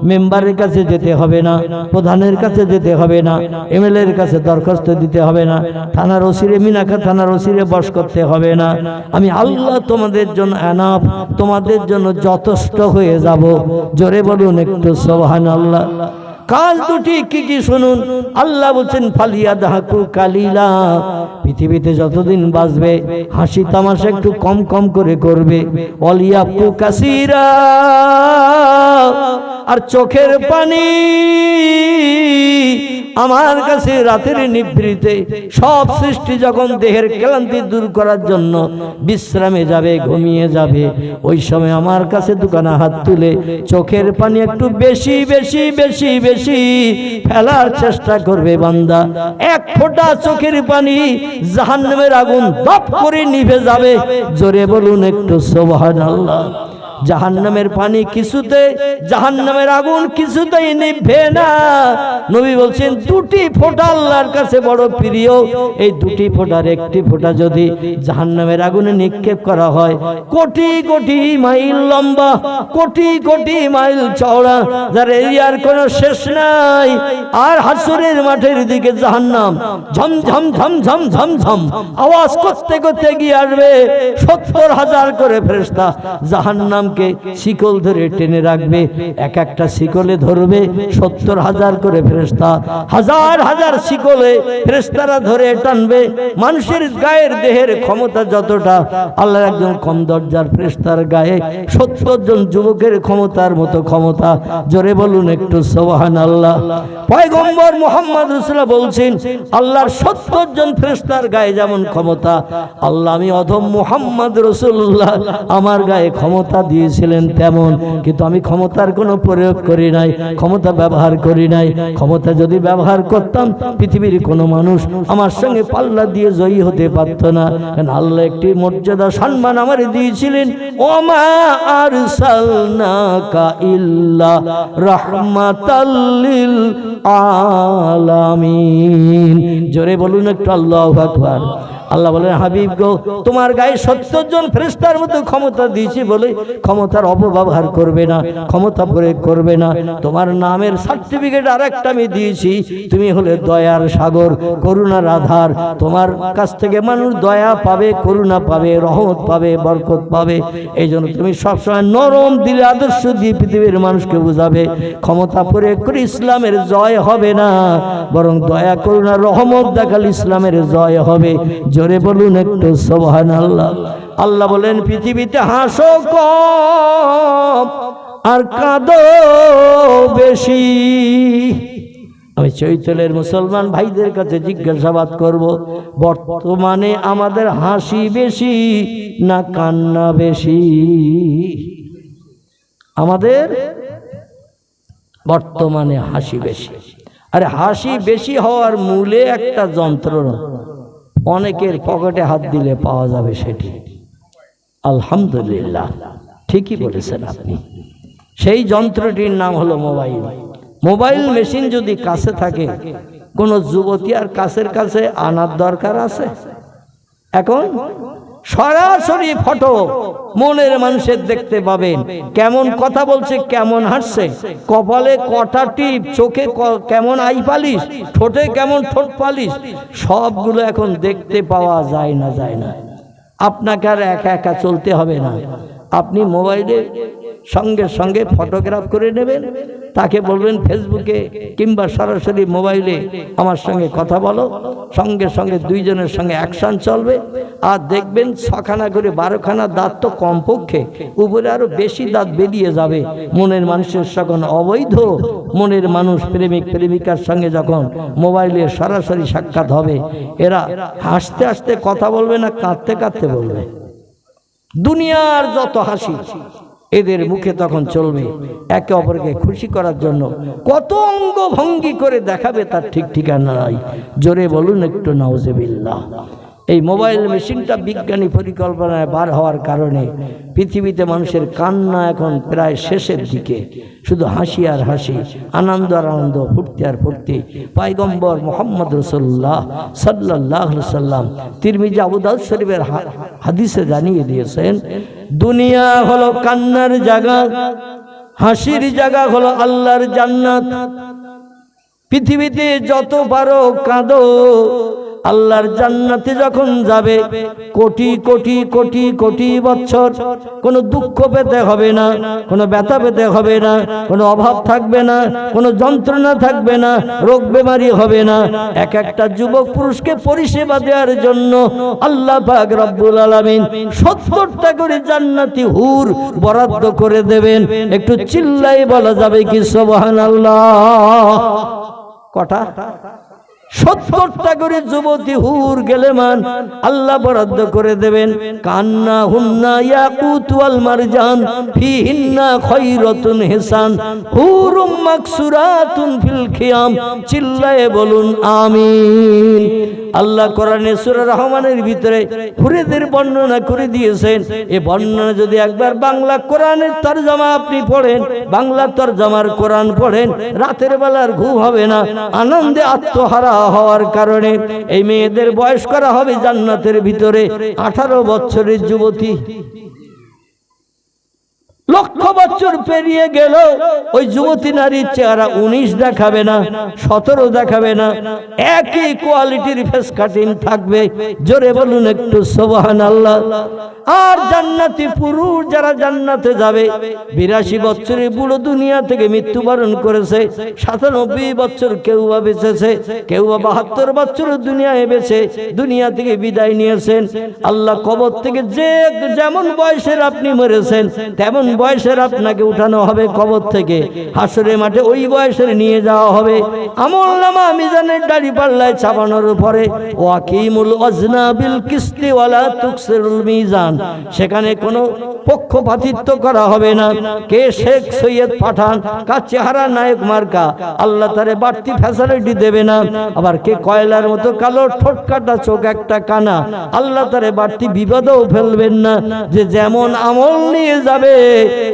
মেম্বারের কাছে যেতে হবে না, প্রধানের কাছে যেতে হবে না, এমএলএর কাছে দরখাস্ত দিতে হবে না, থানার ওসিরে মিনাখা থানার ওসিরে বস করতে হবে না। আমি আল্লাহ তোমাদের জন্য এনাফ, তোমাদের জন্য যথেষ্ট হয়ে যাব। জোরে বলুন একটু সুবহানাল্লাহ। কাজ 2টি কি কি শুনুন। আল্লাহ বলছেন ফালিয়াদহাকু কালিলা, পৃথিবীতে যতদিন বাঁচবে হাসি তামাশা একটু কম কম করে করবে। ওয়ালিয়াবকু কাসীরা, আর চোখের পানি আমার কাছে রাতের নিভৃতে সব সৃষ্টি যখন দেহের ক্লান্তি দূর করার জন্য বিশ্রামে যাবে, ঘুমিয়ে যাবে, ওই সময় আমার কাছে দুখানা হাত তুলে চোখের পানি একটু বেশি বেশি বেশি বেশি ফেলার চেষ্টা করবে বান্দা। 1 ফোঁটা চোখের পানি জাহান্নামের আগুন দপ করে নিভে যাবে। জোরে বলুন একটু সুবহানাল্লাহ। জাহান্নামের পানি কিছুতে, জাহান্নামের আগুন কিছুতেই নিভবে না। নবী বলছেন 2টি ফোঁটা আল্লাহর কাছে বড় প্রিয়। এই 2টি ফোঁটার 1টি ফোঁটা যদি জাহান্নামের আগুনে নিক্ষেপ করা হয়, কোটি কোটি মাইল লম্বা, কোটি কোটি মাইল চওড়া, যার এরিয়ার কোনো শেষ নাই। আর হাসরের মাঠের দিকে জাহান্নাম ঝম ঝম ঝম ঝম ঝম ঝম আওয়াজ করতে করতে গিয়ে আসবে। 70,000 করে ফেরেশতা জাহান্নাম জাহান্নামকে শিকল ধরে টেনে রাখবে। এক একটা শিকলে ধরবে 70,000 করে ফেরেশতা, হাজার হাজার শিকলে ফেরেশতারা ধরে টানবে। মানুষের গায়ের দেহের ক্ষমতা যতটা, আল্লাহর একজন কম দরজার ফেরেশতার গায়ে 70 জন যুবকের ক্ষমতার মতো ক্ষমতা। জোরে বলুন একটু সুবহানাল্লাহ। পয়গম্বর মুহাম্মদ রাসূলুল্লাহ বলছেন, আল্লাহর 70 জন ফেরেশতার গায়ে যেমন ক্ষমতা, আল্লাহ আমি অধম মুহাম্মদ রাসূলুল্লাহ আমার গায়ে ক্ষমতা দিয়েছিলেন তেমন, কিন্তু আমি ক্ষমতার কোনো প্রয়োগ করি নাই, ক্ষমতা ব্যবহার করি নাই। ক্ষমতা যদি ব্যবহার করতাম পৃথিবীর কোনো মানুষ আমার সঙ্গে পাল্লা দিয়ে জয়ী হতে পারত না। কারণ আল্লাহ একটি মর্যাদা সম্মান আমার দিয়েছিলেন, ওমা আরসালনাকা ইল্লা রাহমাতাল লিল আলামিন। জোরে বলুন একটু আল্লাহু আকবার। আল্লাহ বলেন, হাবিব গো, তোমার গায়ে 70 জন ফেরেশতার মতো ক্ষমতা দিয়েছি বলে ক্ষমতার অপব্যবহার করবে না, ক্ষমতা প্রয়োগ করবে না। তোমার নামের সার্টিফিকেট আরেকটা আমি দিয়েছি, তুমি হলে দয়ার সাগর, করুণার আধার। তোমার কাছ থেকে মানুষ দয়া পাবে, করুণা পাবে, রহমত পাবে, বরকত পাবে। এই জন্য তুমি সবসময় নরম দিলে আদর্শ দিয়ে পৃথিবীর মানুষকে বুঝাবে। ক্ষমতা প্রয়োগ করে ইসলামের জয় হবে না, বরং দয়া, করুণা, রহমত দেখালে ইসলামের জয় হবে। জোরে বলুন একটু সুবহানাল্লাহ। আল্লাহ বলেন, পৃথিবীতে হাসো কম আর কাঁদো বেশি। আমি চৈতলের মুসলমান ভাইদের কাছে জিজ্ঞাসাবাদ করব, বর্তমানে আমাদের হাসি বেশি না কান্না বেশি? আমাদের বর্তমানে হাসি বেশি। আরে হাসি বেশি হওয়ার মূলে একটা যন্ত্রণা, অনেকের পকেটে হাত দিলে পাওয়া যাবে সেটি। আলহামদুলিল্লাহ, ঠিকই বলেছেন আপনি। সেই যন্ত্রটির নাম হলো মোবাইল। মোবাইল মেশিন যদি কাছে থাকে, কোনো যুবতী আর কাছের কাছে আনার দরকার আছে? এখন সরাসরি ফটো মনের মানুষের দেখতে পাবেন, কেমন কথা বলছে, কেমন হাসছে, কপালে কটা টিপ, চোখে কেমন আই পালিশ, ঠোঁটে কেমন ঠোঁট পালিশ, সবগুলো এখন দেখতে পাওয়া যায় না, যায় না। আপনাকে আর একা একা চলতে হবে না। আপনি মোবাইলে সঙ্গে সঙ্গে ফটোগ্রাফ করে নেবেন, তাকে বলবেন ফেসবুকে কিংবা সরাসরি মোবাইলে আমার সঙ্গে কথা বলো, সঙ্গে সঙ্গে দুইজনের সঙ্গে অ্যাকশন চলবে। আর দেখবেন 6খানা করে 12খানা দাঁত তো কমপক্ষে, উপরে আরো বেশি দাঁত বেরিয়ে যাবে। মনের মানুষের যখন অবৈধ মনের মানুষ প্রেমিক প্রেমিকার সঙ্গে যখন মোবাইলে সরাসরি সাক্ষাৎ হবে, এরা হাসতে হাসতে কথা বলবে না কাঁদতে কাঁদতে বলবে। দুনিয়ার যত হাসি এদের মুখে তখন চলবে, একে অপরকে খুশি করার জন্য কত অঙ্গ ভঙ্গি করে দেখাবে তার ঠিক ঠিকানা নাই। জোরে বলুন একটু নাউজুবিল্লাহ। এই মোবাইল মেশিনটা বিজ্ঞানী পরিকল্পনায় বার হওয়ার কারণে পৃথিবীতে মানুষের কান্না এখন প্রায় শেষের দিকে, শুধু হাসি আর হাসি, আনন্দ আর আনন্দ, ফুর্তি আর ফুর্তি। পয়গম্বর মুহাম্মদ রাসূলুল্লাহ সাল্লাল্লাহু আলাইহি সাল্লাম তিরমিজি আবু দাউদ শরীফের হাদিসে জানিয়ে দিয়েছেন, দুনিয়া হলো কান্নার জায়গা, হাসির জায়গা হলো আল্লাহর জান্নাত। পৃথিবীতে যত পারো কাঁদো, আল্লাহর জান্নাতে যখন যাবে কোটি কোটি কোটি কোটি বছর কোনো দুঃখ পেতে হবে না, কোনো ব্যথা পেতে হবে না, কোনো অভাব থাকবে না, কোনো যন্ত্রণা থাকবে না, রোগ বেমারি হবে না। এক একটা যুবক পুরুষকে পরিষেবা দেওয়ার জন্য আল্লাহ পাক রব্বুল আলামিন 70টা করে জান্নাতি হুর বরাদ্দ করে দেবেন। একটু চিল্লাই বলা যাবে কি সুবহানাল্লাহ? কটা? 70টা করে যুবতী হুর গেলেমান আল্লাহ বরাদ্দ করে দেবেন। কান্না হুন্না ইয়াকুত ওয়াল মারজান ফিহিন্না খায়রাতুন হিসান হুরুম মাকসুরাতুন ফিল খিয়াম। চিল্লায়ে বলুন আমিন। আল্লাহ কোরআনে সূরা রহমানের ভিতরে হুরেদের বর্ণনা করে দিয়েছেন। এই বর্ণনা যদি একবার বাংলা কোরআনের তরজমা আপনি পড়েন, বাংলা তরজমার কোরআন পড়েন, রাতের বেলার ঘুম হবে না, আনন্দে আত্মহারা হওয়ার কারণে। এই মেয়েদের বয়স করা হবে জান্নাতের ভিতরে 18 বছরের যুবতী। লক্ষ বছর পেরিয়ে গেল ওই যুবতী নারীর চেহারা 19 দেখাবে না, 17 দেখাবে না, একই কোয়ালিটির ফেস কাটিং থাকবে। জোরে বলুন একটু সুবহানাল্লাহ। আর জান্নাতি পুরুষ যারা জান্নাতে যাবে, 82 বছরের বুড়ো দুনিয়া থেকে মৃত্যুবরণ করেছে, 97 বছর কেউ বা বেঁচেছে, কেউ বা 72 বছর দুনিয়ায় বেঁচে দুনিয়া থেকে বিদায় নিয়েছেন। আল্লাহ কবর থেকে যে যেমন বয়সের আপনি মরেছেন তেমন বয়সের আপনাকে উঠানো হবে কবর থেকে, হাসরের মাঠে ওই বয়সের নিয়ে যাওয়া হবে। আমলনামা মিজানের দাড়ি পাল্লায় চাপানোর পরে ওয়াকিমুল ওয়াজনা বিল কিসতি ওয়ালা তুকসিরুল মিজান, সেখানে কোনো পক্ষপাতিত্ব করা হবে না। কে শেখ সৈয়দ পাঠান, কার চেহারা নায়ক মার্কা, আল্লাহ তারে বাড়তি ফ্যাসিলিটি দেবে না। আবার কে কয়লার মতো কালো ঠোঁট কাটা চোখ একটা কানা, আল্লাহ তারে বাড়তি বিপদেও ফেলবেন না। যে যেমন আমল নিয়ে যাবে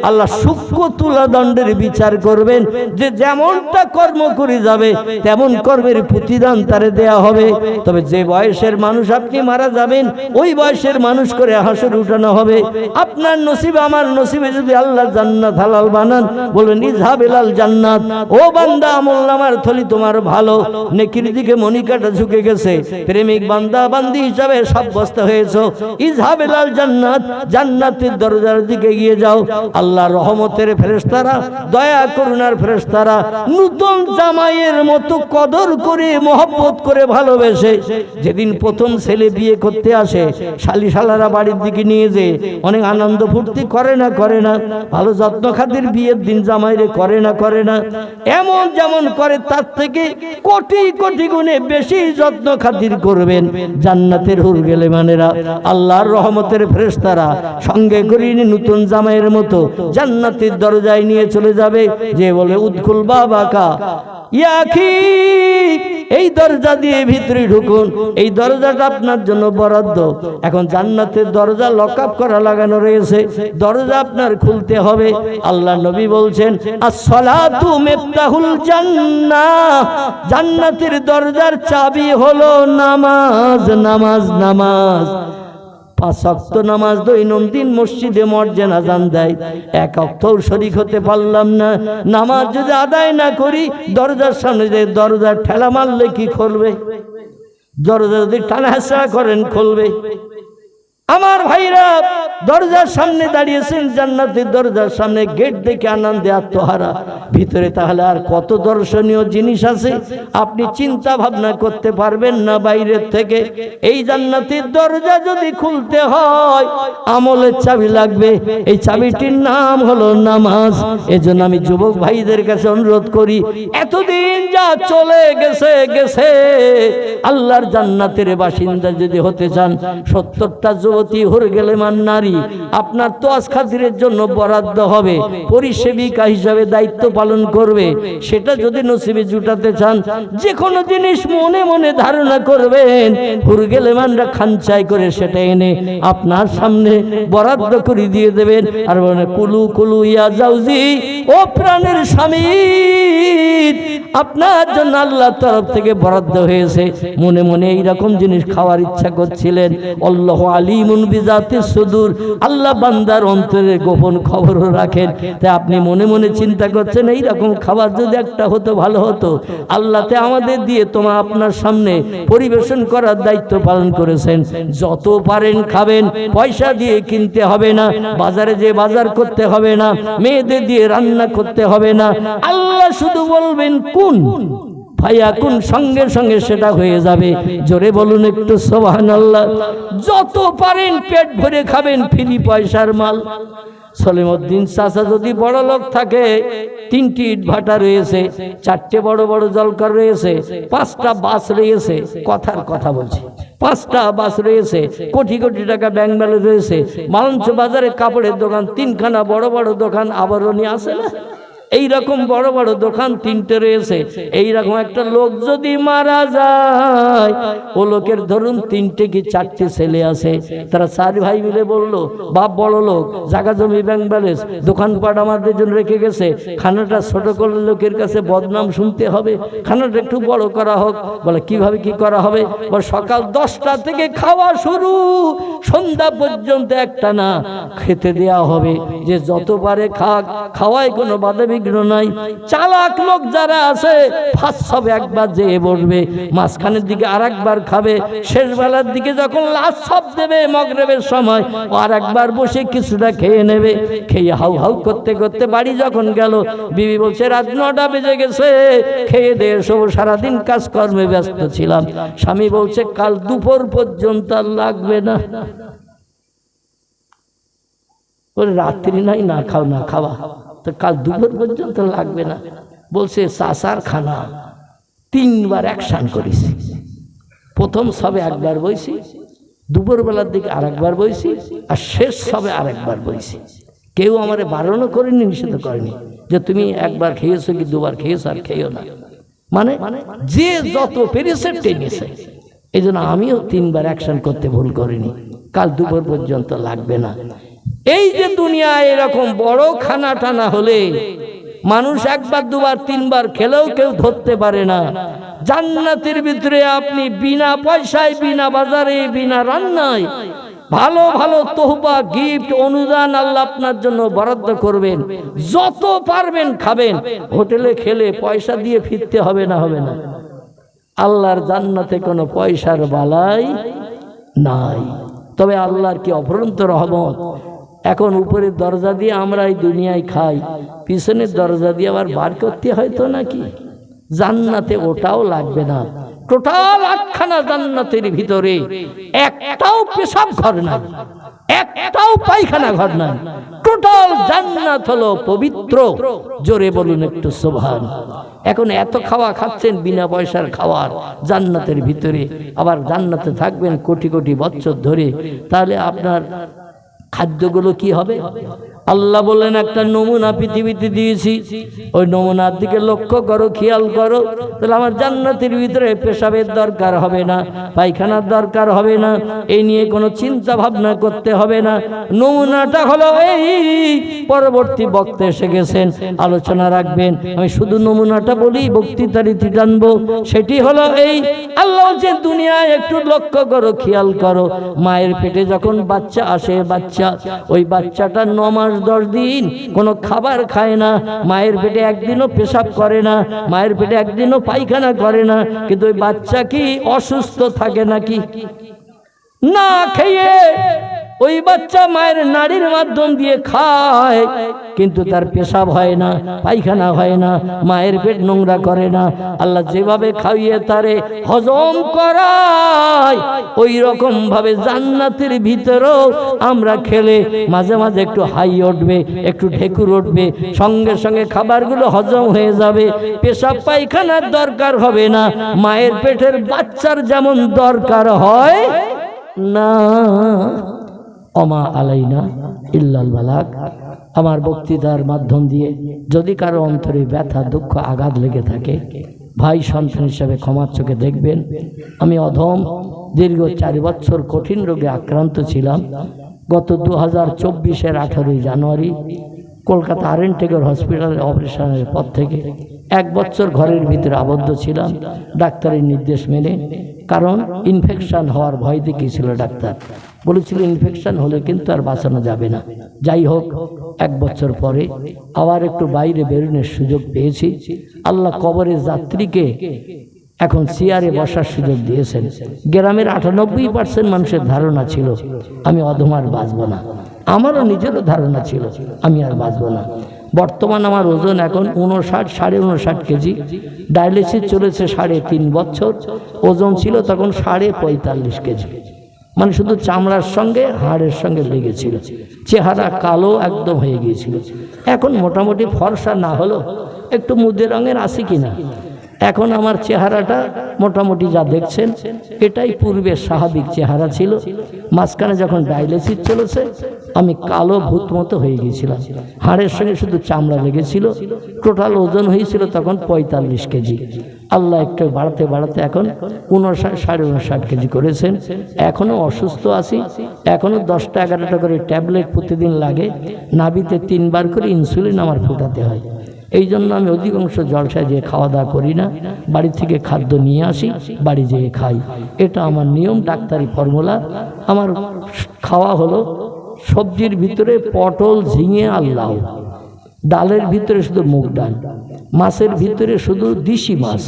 আল্লাহ সূক্ষ্ম তুলা দণ্ডের বিচার করবেন। যে যেমনটা কর্ম করে যাবে তেমন কর্মের প্রতিদান তারে দেয়া হবে। তবে যে বয়সের মানুষ আপনি মারা যাবেন ওই বয়সের মানুষ করে হাসর উঠানো হবে। আপনার নসিবে আমার নসিবে যদি আল্লাহ জান্নাত হালাল বানান, বলেন ইজহাবিলাল জান্নাত, ও বান্দা আমলনামার থলি তোমার ভালো, নেকির দিকে মনিকাটা ঝুঁকে গেছে, প্রেমিক বান্দা বান্দি হিসাবে সাব্যস্ত হয়েছো, ইজহাবিলাল জান্নাত, জান্নাতের দরজার দিকে গিয়ে যাও। আল্লাহর রহমতের ফেরেশতারা, দয়া করুণার ফেরেশতারা নতুন জামাইয়ের মতো কদর করে মহব্বত করে ভালোবেসে, যেদিন প্রথম ছেলে বিয়ে করতে আসে শালি শালারা বাড়ির দিকে নিয়ে যে অনেক আনন্দ ফুর্তি করে না ভালো যত্ন খাতির বিয়ের দিন জামাইরে করে না এমন যেমন করে তার থেকে কোটি কোটি গুণে বেশি যত্ন খাতির করবেন জান্নাতের হুর গেলে মানেরা। আল্লাহর রহমতের ফেরেশতারা সঙ্গে করে নতুন জামাইয়ের মতো জান্নাতের দরজায় নিয়ে চলে যাবে। যে বলে উদখুল বাবাকা ইয়াখি, এই দরজা দিয়ে ভিতরে ঢুকুন, এই দরজাটা আপনার জন্য বরাদ্দ। এখন জান্নাতের দরজা লকআপ করা লাগানো রয়েছে, দরজা আপনার খুলতে হবে। আল্লাহ নবী বলছেন as-সালাতু মিফতাহুল জান্নাহ, জান্নাতের দরজার চাবি হলো নামাজ, নামাজ, নামাজ। 5 ওয়াক্ত নামাজ দৈনন্দিন মসজিদে মসজিদে আযান দেয়, 1 ওয়াক্তও শরীক হতে পারলাম না, নামাজ যদি আদায় না করি দরজার সামনে যে দরজার ঠেলা মারলে কি খুলবে? দরজা যদি টানা হেঁচড়া করেন খুলবে? আমার ভাইরা দরজার সামনে দাঁড়িয়েছেন, জান্নাতের দরজার সামনে, গেট দেখে আনন্দে আত্মহারা, ভিতরে তাহলে আর কত দর্শনীয় জিনিস আছে আপনি চিন্তা ভাবনা করতে পারবেন না বাইরের থেকে। এই জান্নাতের দরজা যদি খুলতে হয় আমলের চাবি লাগবে, এই চাবিটির নাম হলো নামাজ। এজন্য আমি যুবক ভাইদের কাছে অনুরোধ করি, এতদিন যা চলে গেছে আল্লাহর জান্নাতের বাসিন্দা যদি হতে চান, 70টা যুবতী হুরগেলেমান নারী আপনার তোয়াজ খাতিরের জন্য বরাদ্দ হবে, পরিসেবিকা হিসাবে দায়িত্ব পালন করবে। সেটা যদি নসিবে জুটাতে চান, যে কোনো জিনিস মনে মনে ধারণা করবেন, হুরগেলেমানরা খানচাই করে সেটা এনে আপনার সামনে বরাদ্দ করে দিয়ে দেবেন। আর বলে কুলু কুলু ইয়া জাউজি, ও প্রাণের স্বামী, আপনার জন্য আল্লাহর তরফ থেকে বরাদ্দ হয়েছে। মনে মনে এইরকম জিনিস খাওয়ার ইচ্ছা করছিলেন। আল্লাহু আলিমুন বিজাতিস সুদূর, আল্লাহ বান্দার অন্তরের গোপন খবরও রাখেন। তাই আপনি মনে মনে চিন্তা করছেন এইরকম খাবার যদি একটা হতো ভালো হতো। আল্লাহতে আমাদের দিয়ে তোমার আপনার সামনে পরিবেশন করার দায়িত্ব পালন করেছেন। যত পারেন খাবেন, পয়সা দিয়ে কিনতে হবে না, বাজারে যে বাজার করতে হবে না, মেয়েদের দিয়ে রান্না করতে হবে না। আল্লাহ শুধু বলবেন কোন ফায়াকুন, সঙ্গে সঙ্গে সেটা হয়ে যাবে। জোরে বলুন একটু সুবহানাল্লাহ। যত পারেন পেট ভরে খাবেন, ফ্রি পয়সার মাল। সলিমউদ্দিন চাচা যদি বড় লোক থাকে, 3টি ইটভাটা রয়েছে, 4টে বড় বড় জলকর রয়েছে, 5টা বাস রয়েছে, কথার কথা বলছি, 5টা বাস রয়েছে, কোটি কোটি টাকা ব্যাংক ব্যালেন্স রয়েছে, মালঞ্চ বাজারে কাপড়ের দোকান, 3খানা বড় বড় দোকান, আবরণী আছে না, এই রকম বড় বড় দোকান 3টে রয়েছে। এই রকম একটা লোক যদি মারা যায়, ও লোকের ধরুন 3টে কি 4টে ছেলে আছে, তারা 4 ভাই মিলে বললো, বাপ বড় লোক, জায়গা জমি ব্যাংক ব্যালেন্স, দোকানপাট আমাদের জন্য রেখে গেছে, খানাটা ছোট করলে লোকের কাছে বদনাম শুনতে হবে, খানাটা একটু বড় করা হোক। বলে কিভাবে কি করা হবে? বলে সকাল 10টা থেকে খাওয়া শুরু, সন্ধ্যা পর্যন্ত একটা না খেতে দেয়া হবে, যে যত পারে খাক, খাওয়ায় কোনো বাধা বিঘ্ন নাই। চালাক লোক যারা আছে ফার্স্ট হবে একবার যেয়ে বসবে, মাঝখানের দিকে আর একবার খাবে, শেষ বেলার দিকে যখন লাস্ট সব দেবে মাগরিবের সময় আর একবার বসে কিছুটা খেয়ে নেবে। খেয়ে হাউ হাউ করতে করতে বাড়ি যখন গেল, বিবি বলছে রাত 9টা বেজে গেছে, খেয়ে দিয়ে সব সারাদিন কাজকর্মে ব্যস্ত ছিলাম। স্বামী বলছে কাল দুপুর পর্যন্ত আর লাগবে না। বলে রাত্রি নাই, না খাও না খাওয়া, তো কাল দুপুর পর্যন্ত লাগবে না। বলছে চাচার খানা 3বার অ্যাকশন করেছি, প্রথম সবে একবার বইছি, দুপুর বেলার দিকে আর একবার বইছি, আর শেষ সবে আর একবার বইছি। কেউ আমারে বারণও করেনি, নিষেধ করেনি যে তুমি একবার খেয়েছো কি 2বার খেয়েছো আর খেয়েও না। মানে যে যত পেরেছে টেনেছে। এই জন্য আমিও 3বার অ্যাকশন করতে ভুল করিনি, কাল দুপুর পর্যন্ত লাগবে না। এই যে দুনিয়ায় এরকম বড় খানা টানা হলে মানুষ 1বার 2বার 3বার খেলেও কেউ ধরতে পারে না। জান্নাতের ভিতরে আপনি বিনা পয়সায়, বিনা বাজারে, বিনা রান্নায় ভালো ভালো তোহবা, গিফট, অনুদান আল্লাহ আপনার জন্য বরাদ্দ করবেন। যত পারবেন খাবেন। হোটেলে খেলে পয়সা দিয়ে ফিরতে হবে না, হবে না। আল্লাহর জান্নাতে কোনো পয়সার বালাই নাই। তবে আল্লাহর কি অফুরন্ত রহমত। এখন উপরের দরজা দিয়ে আমরা এই দুনিয়ায় খাই, পিছনের দরজা দিয়ে আবার বার করতে হয়তো নাকি। জান্নাতে ওটাও লাগবে না। টোটাল 8খানা জান্নাতের ভিতরে একটাও পেশাব ঘর নাই, একটাও পায়খানা ঘর নাই। টোটাল জান্নাত হলো পবিত্র। জোরে বলুন একটু সুবহান। এখন এত খাওয়া খাচ্ছেন বিনা পয়সার খাওয়ার জান্নাতের ভিতরে, আবার জান্নাতে থাকবেন কোটি কোটি বছর ধরে, তাহলে আপনার খাদ্যগুলো কি হবে? আল্লাহ বলেন একটা নমুনা পৃথিবীতে দিয়েছি, ওই নমুনার দিকে লক্ষ্য করো, খেয়াল করো, তাহলে আমার জান্নাতের ভিতরে পেশাবের দরকার হবে না, পায়খানার দরকার হবে না, এই নিয়ে কোনো চিন্তা ভাবনা করতে হবে না। নমুনাটা হলো এই, পরবর্তী বক্তা এসে গেছেন, আলোচনা রাখবেন, আমি শুধু নমুনাটা বলি, বক্তৃতা রীতি টানবো। সেটি হলো এই, আল্লাহ যে দুনিয়ায় একটু লক্ষ্য করো, খেয়াল করো, মায়ের পেটে যখন বাচ্চা আসে, বাচ্চা, ওই বাচ্চাটা 9 মাস 10 দিন কোনো খাবার খায় না, মায়ের পেটে একদিনও পেশাব করে না, মায়ের পেটে একদিনও পায়খানা করে না, কিন্তু ওই বাচ্চা কি অসুস্থ থাকে নাকি? না খেয়ে ওই বাচ্চা মায়ের নাড়ির মাধ্যম দিয়ে খায়, কিন্তু তার পেশাব হয় না, পায়খানা হয় না, মায়ের পেট নোংরা করে না। আল্লাহ যেভাবে খাইয়ে তারে হজম করায়, ওই রকম ভাবে জান্নাতের ভিতরেও আমরা খেলে মাঝে মাঝে একটু হাই উঠবে, একটু ঢেকুর উঠবে, সঙ্গে সঙ্গে খাবারগুলো হজম হয়ে যাবে, পেশাব পায়খানার দরকার হবে না। মায়ের পেটের বাচ্চার যেমন দরকার হয় না। ওমা আলাইনা ইল্লাল বালাগ। আমার বক্তৃতার মাধ্যম দিয়ে যদি কারো অন্তরে ব্যথা, দুঃখ, আঘাত লেগে থাকে, ভাই সন্তান হিসাবে ক্ষমার চোখে দেখবেন। আমি অধম দীর্ঘ 4 বছর কঠিন রোগে আক্রান্ত ছিলাম। গত 2024-এর 18 জানুয়ারি কলকাতা আরএনটেগর হসপিটালে অপারেশনের পর থেকে 1 বছর ঘরের ভিতরে আবদ্ধ ছিলাম ডাক্তারের নির্দেশ মেনে। কারণ ইনফেকশন হওয়ার ভয় দেখিয়েছিল ডাক্তার, বলেছিল ইনফেকশন হলে কিন্তু আর বাঁচানো যাবে না। যাই হোক, 1 বছর পরে আবার একটু বাইরে বেরোনোর সুযোগ পেয়েছি। আল্লাহ কবরের যাত্রীকে এখন চেয়ারে বসার সুযোগ দিয়েছেন। গ্রামের 98% মানুষের ধারণা ছিল আমি অধমার বাঁচব না, আমারও নিজেরও ধারণা ছিল আমি আর বাঁচব না। বর্তমান আমার ওজন এখন 59-59.5 কেজি। ডায়ালিসিস চলেছে 3.5 বছর। ওজন ছিল তখন 45.5 কেজি, মানে শুধু চামড়ার সঙ্গে হাড়ের সঙ্গে লেগেছিল। চেহারা কালো একদম হয়ে গিয়েছিল। এখন মোটামুটি ফর্সা না হলো একটু মুদে রঙের আছি কিনা, এখন আমার চেহারাটা মোটামুটি যা দেখছেন এটাই পূর্বে স্বাভাবিক চেহারা ছিল। মাঝখানে যখন ডায়ালিসিস চলেছে আমি কালো ভূত মতো হয়ে গিয়েছিলাম, হাড়ের সঙ্গে শুধু চামড়া লেগেছিল। টোটাল ওজন হয়েছিল তখন 45 কেজি। আল্লাহ একটু বাড়াতে বাড়াতে এখন 59-59.5 কেজি করেছেন। এখনও অসুস্থ আছি, এখনও 10টা-11টা করে ট্যাবলেট প্রতিদিন লাগে, নাভিতে 3 বার করে ইনসুলিন আমার ফোটাতে হয়। এই জন্য আমি অধিকাংশ জলসায় যেয়ে খাওয়া দাওয়া করি না, বাড়ি থেকে খাদ্য নিয়ে আসি, বাড়ি যেয়ে খাই। এটা আমার নিয়ম, ডাক্তারি ফর্মুলা। আমার খাওয়া হলো সবজির ভিতরে পটল, ঝিঙে আর লাউ, ডালের ভিতরে শুধু মুগ ডাল, মাছের ভিতরে শুধু দেশি মাছ,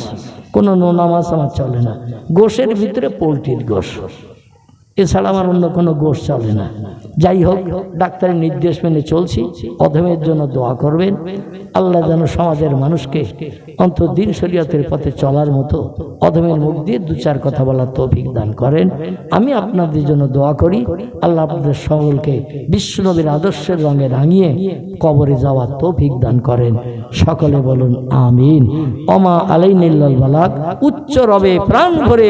কোনো নোনা মাছ আমার চলে না, গোশের ভিতরে পোলট্রির গোশ, এছাড়া আমার অন্য কোনো গোশ চলে না। যাই হোক, ডাক্তারের নির্দেশ মেনে চলছি। অধমের জন্য দোয়া করবেন, আল্লাহ যেন সমাজের মানুষকে অন্তত দিন শরীয়তের পথে চলার মতো অধমের মুখ দিয়ে 2-4 কথা বলার তৌফিক দান করেন। আমি আপনাদের জন্য দোয়া করি, আল্লাহ আপনাদের সকলকে বিশ্বনবীর আদর্শের রঙে রাঙিয়ে কবরে যাওয়ার তৌফিক দান করেন। সকলে বলুন আমিন। ওমা আলাইনা ইল্লাল বালাগ। উচ্চ রবে প্রাণ ভরে